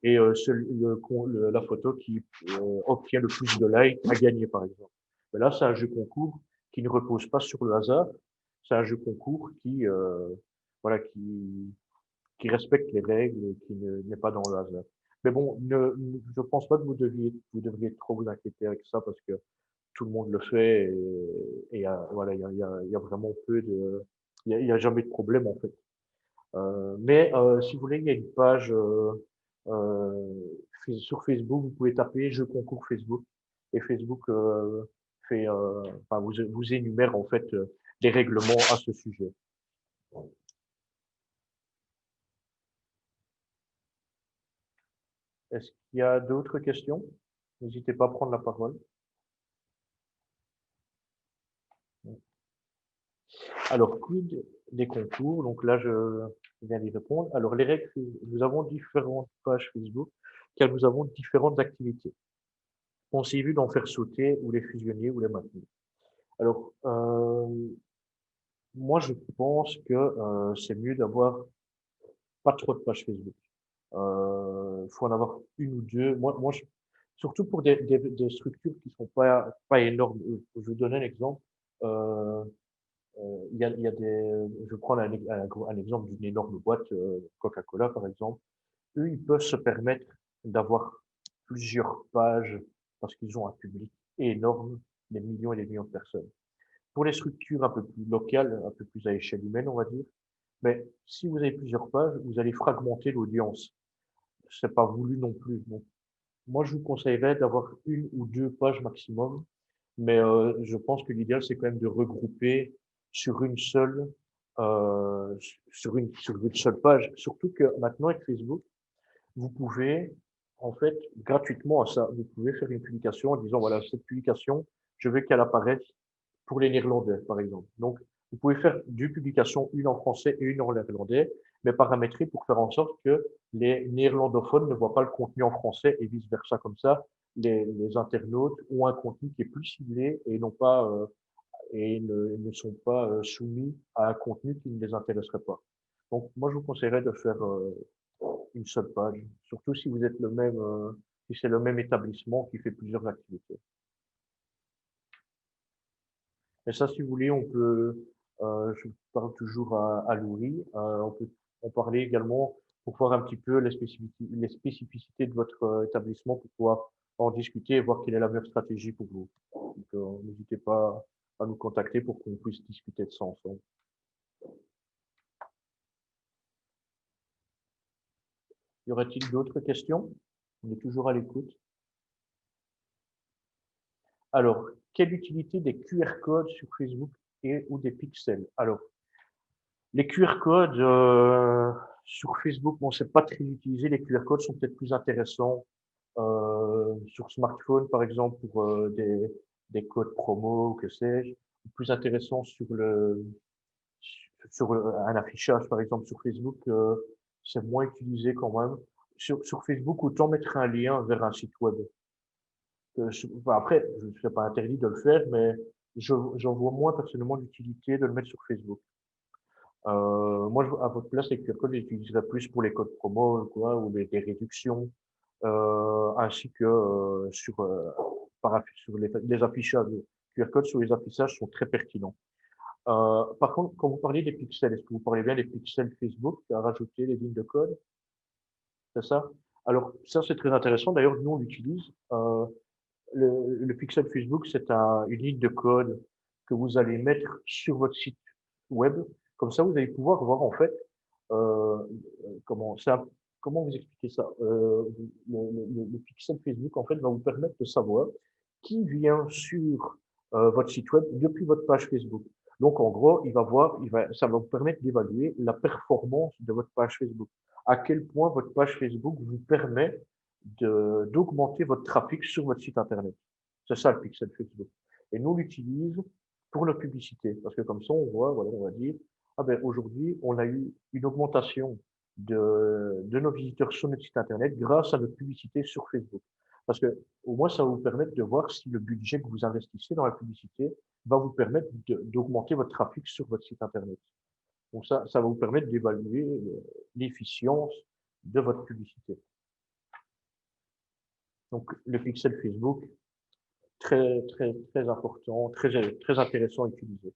et la photo qui obtient le plus de likes a gagné par exemple. Mais là, c'est un jeu concours qui ne repose pas sur le hasard. C'est un jeu concours voilà, qui respecte les règles et qui n'est pas dans le hasard. Mais bon, je pense pas que vous devriez trop vous inquiéter avec ça parce que tout le monde le fait et voilà, il y a vraiment il y a jamais de problème en fait. Mais si vous voulez, il y a une page sur Facebook, vous pouvez taper jeu concours Facebook et Facebook enfin, vous énumère en fait les règlements à ce sujet. Est-ce qu'il y a d'autres questions? N'hésitez pas à prendre la parole. Alors, quid des concours? Donc là, je viens d'y répondre. Alors, les règles, nous avons différentes pages Facebook, car nous avons différentes activités. On s'est vu d'en faire sauter ou les fusionner ou les maintenir. Alors, moi, je pense que c'est mieux d'avoir pas trop de pages Facebook. Faut en avoir une ou deux. Surtout pour des structures qui sont pas énormes. Je vais vous donner un exemple. Euh, il y a je prends un exemple d'une énorme boîte, Coca-Cola par exemple. Eux, ils peuvent se permettre d'avoir plusieurs pages parce qu'ils ont un public énorme, des millions et des millions de personnes. Pour les structures un peu plus locales, un peu plus à échelle humaine, on va dire, mais si vous avez plusieurs pages, vous allez fragmenter l'audience. C'est pas voulu non plus. Donc, moi, je vous conseillerais d'avoir une ou deux pages maximum, mais je pense que l'idéal, c'est quand même de regrouper sur une seule, sur une seule page. Surtout que maintenant, avec Facebook, vous pouvez, en fait, gratuitement, vous pouvez faire une publication en disant, voilà, cette publication, je veux qu'elle apparaisse pour les Néerlandais, par exemple. Donc, vous pouvez faire deux publications, une en français et une en néerlandais, mais paramétrer pour faire en sorte que les néerlandophones ne voient pas le contenu en français et vice-versa. Comme ça, les internautes ont un contenu qui est plus ciblé et non pas et ne sont pas soumis à un contenu qui ne les intéresserait pas. Donc, moi, je vous conseillerais de faire une seule page, surtout si vous êtes si c'est le même établissement qui fait plusieurs activités. Et ça, si vous voulez, je parle toujours à Louis, on peut en parler également pour voir un petit peu les spécificités de votre établissement pour pouvoir en discuter et voir quelle est la meilleure stratégie pour vous. Donc, n'hésitez pas à nous contacter pour qu'on puisse discuter de ça ensemble. Y aurait-il d'autres questions? On est toujours à l'écoute. Alors, quelle utilité des QR codes sur Facebook et ou des pixels. Alors, les QR codes sur Facebook, bon, c'est pas très utilisé. Les QR codes sont peut-être plus intéressants sur smartphone, par exemple, pour des codes promo, que sais-je, ou plus intéressant sur un affichage, par exemple, sur Facebook, c'est moins utilisé quand même. Sur Facebook, autant mettre un lien vers un site web. Enfin, après, je ne serais pas interdit de le faire, mais j'en vois moins personnellement l'utilité de le mettre sur Facebook. Moi, à votre place, les QR codes, j'utiliserais plus pour les codes promo, quoi, ou des réductions, ainsi que sur les affichages. Les QR codes sur les affichages sont très pertinents. Par contre, quand vous parlez des pixels, est-ce que vous parlez bien des pixels Facebook à rajouter les lignes de code? C'est ça? Alors, ça, c'est très intéressant. D'ailleurs, nous, on l'utilise. Le pixel Facebook, c'est une ligne de code que vous allez mettre sur votre site web. Comme ça, vous allez pouvoir voir, en fait, euh, comment ça, comment vous expliquer ça? Le pixel Facebook, en fait, va vous permettre de savoir qui vient sur votre site web depuis votre page Facebook. Donc, en gros, ça va vous permettre d'évaluer la performance de votre page Facebook. À quel point votre page Facebook vous permet d'augmenter votre trafic sur votre site Internet. C'est ça le pixel Facebook. Et nous, on l'utilise pour notre publicité. Parce que comme ça, on voit, voilà, on va dire, ah ben, aujourd'hui, on a eu une augmentation de nos visiteurs sur notre site Internet grâce à notre publicité sur Facebook. Parce que au moins, ça va vous permettre de voir si le budget que vous investissez dans la publicité va vous permettre d'augmenter votre trafic sur votre site Internet. Donc ça va vous permettre d'évaluer l'efficience de votre publicité. Donc le pixel Facebook, très, très, très important, très, très intéressant à utiliser.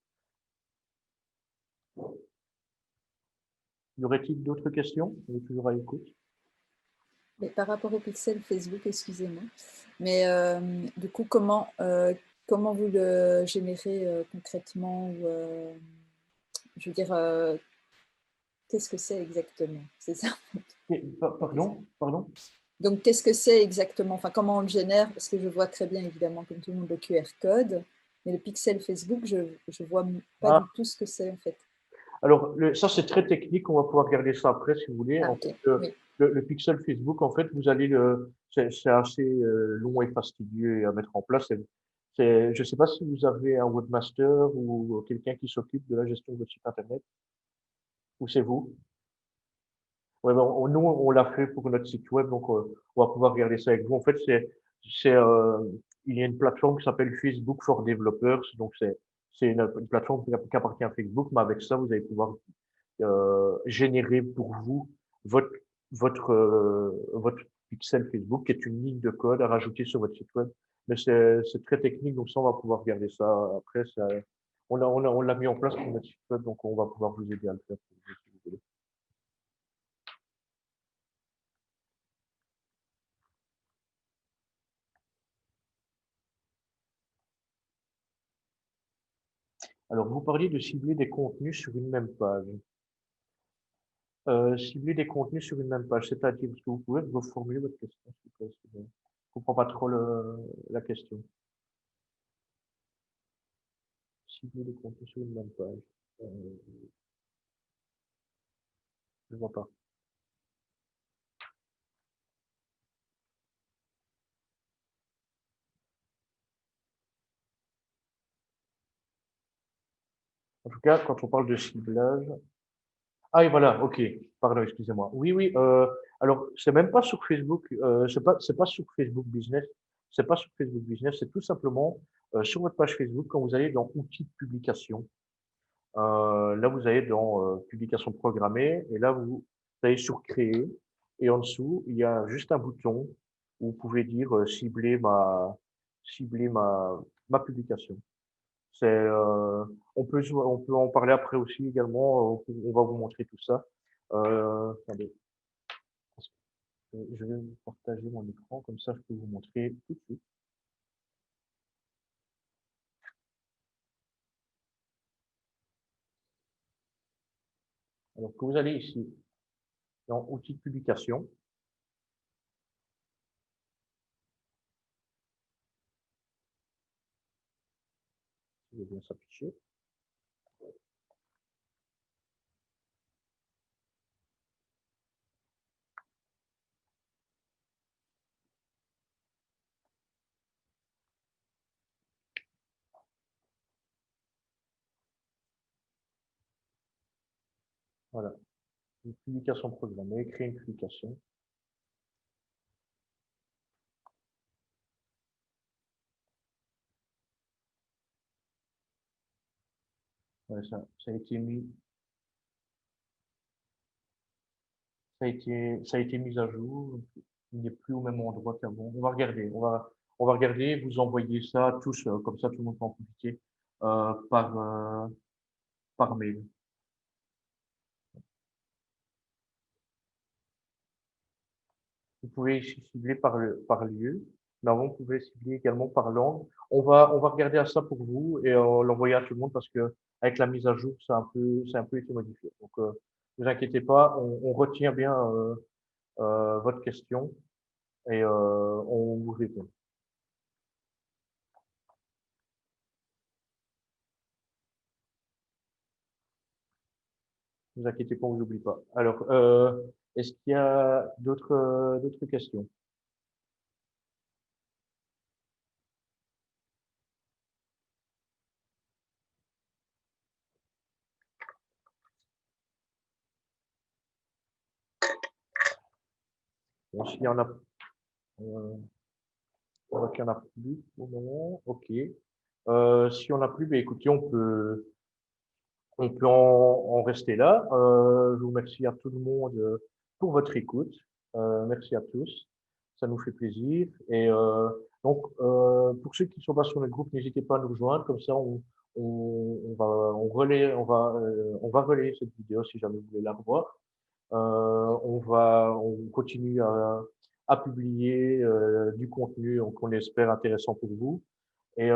Y aurait-il d'autres questions? On est toujours à l'écoute. Mais par rapport au pixel Facebook, excusez-moi. Mais du coup, comment vous le générez concrètement ou, je veux dire, qu'est-ce que c'est exactement? C'est ça. Pardon? Donc, qu'est-ce que c'est exactement? Enfin, comment on le génère? Parce que je vois très bien, évidemment, comme tout le monde, le QR code. Mais le pixel Facebook, je ne vois pas Ah, du tout ce que c'est, en fait. alors, ça, c'est très technique. On va pouvoir regarder ça après, si vous voulez. Ah, En ok. fait, Oui. le pixel Facebook, en fait, vous allez c'est assez long et fastidieux à mettre en place. Je ne sais pas si vous avez un webmaster ou quelqu'un qui s'occupe de la gestion de votre site Internet, ou c'est vous. Ouais, ben, nous, on l'a fait pour notre site web, donc on va pouvoir regarder ça avec vous. En fait, c'est, il y a une plateforme qui s'appelle Facebook for Developers, donc c'est une plateforme qui appartient à Facebook, mais avec ça, vous allez pouvoir générer pour vous votre votre pixel Facebook, qui est une ligne de code à rajouter sur votre site web. Mais c'est très technique, donc ça, on va pouvoir regarder ça après. On l'a mis en place pour notre site web, donc on va pouvoir vous aider à le faire si vous voulez. Alors, vous parliez de cibler des contenus sur une même page. Cibler des contenus sur une même page, c'est-à-dire, est-ce que vous pouvez reformuler votre question, s'il vous plaît? Je ne comprends pas trop la question. Cibler des contenus sur une même page. Euh, je ne vois pas. En tout cas, quand on parle de ciblage. Ah, et voilà, ok. Pardon, excusez-moi. Oui, oui. Alors, c'est même pas sur Facebook. C'est pas sur Facebook Business. C'est pas sur Facebook Business. C'est tout simplement sur votre page Facebook quand vous allez dans outils de publication. Là, vous allez dans publication programmée et là, vous allez sur créer et en dessous, il y a juste un bouton où vous pouvez dire cibler ma publication. On peut en parler après aussi également. On va vous montrer tout ça. Attendez, je vais vous partager mon écran comme ça, je peux vous montrer tout de suite. Alors que vous allez ici dans outils de publication, ça va bien s'afficher. Voilà. Une publication programmée, créer une publication. Ouais, ça a été mis, ça a été mis à jour. Il n'est plus au même endroit qu'avant. On va regarder. On va regarder. Vous envoyer ça tous, comme ça tout le monde peut en profiter par mail. Vous pouvez ici cibler par lieu, mais avant, vous pouvez cibler également par langue. On va regarder à ça pour vous et l'envoyer à tout le monde parce que avec la mise à jour, c'est un peu été modifié. Donc, ne vous inquiétez pas, on retient bien votre question et on vous répond. Ne vous inquiétez pas, on vous oublie pas. Alors, est-ce qu'il y a d'autres questions? Bon, s'il y en a, euh, on voit qu'il y en a plus au moment. OK. Si on n'a plus, ben, écoutez, on peut en rester là. Je vous remercie à tout le monde pour votre écoute. Merci à tous. Ça nous fait plaisir. Et pour ceux qui sont pas sur le groupe, n'hésitez pas à nous rejoindre. Comme ça, on va relayer cette vidéo si jamais vous voulez la revoir. On continue à publier du contenu qu'on espère intéressant pour vous. Et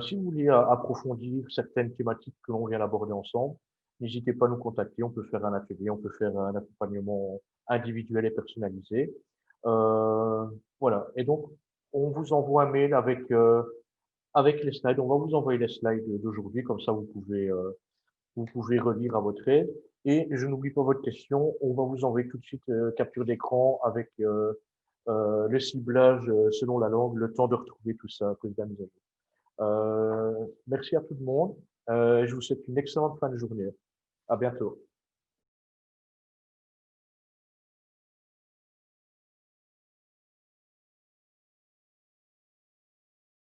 si vous voulez approfondir certaines thématiques que l'on vient d'aborder ensemble, n'hésitez pas à nous contacter. On peut faire un atelier, on peut faire un accompagnement individuel et personnalisé. Euh, voilà. Et donc, on vous envoie un mail avec les slides. On va vous envoyer les slides d'aujourd'hui, comme ça vous pouvez relire à votre aise. Et je n'oublie pas votre question. On va vous envoyer tout de suite capture d'écran avec le ciblage selon la langue, le temps de retrouver tout ça à cause de la mise à jour. Merci à tout le monde. Je vous souhaite une excellente fin de journée. À bientôt.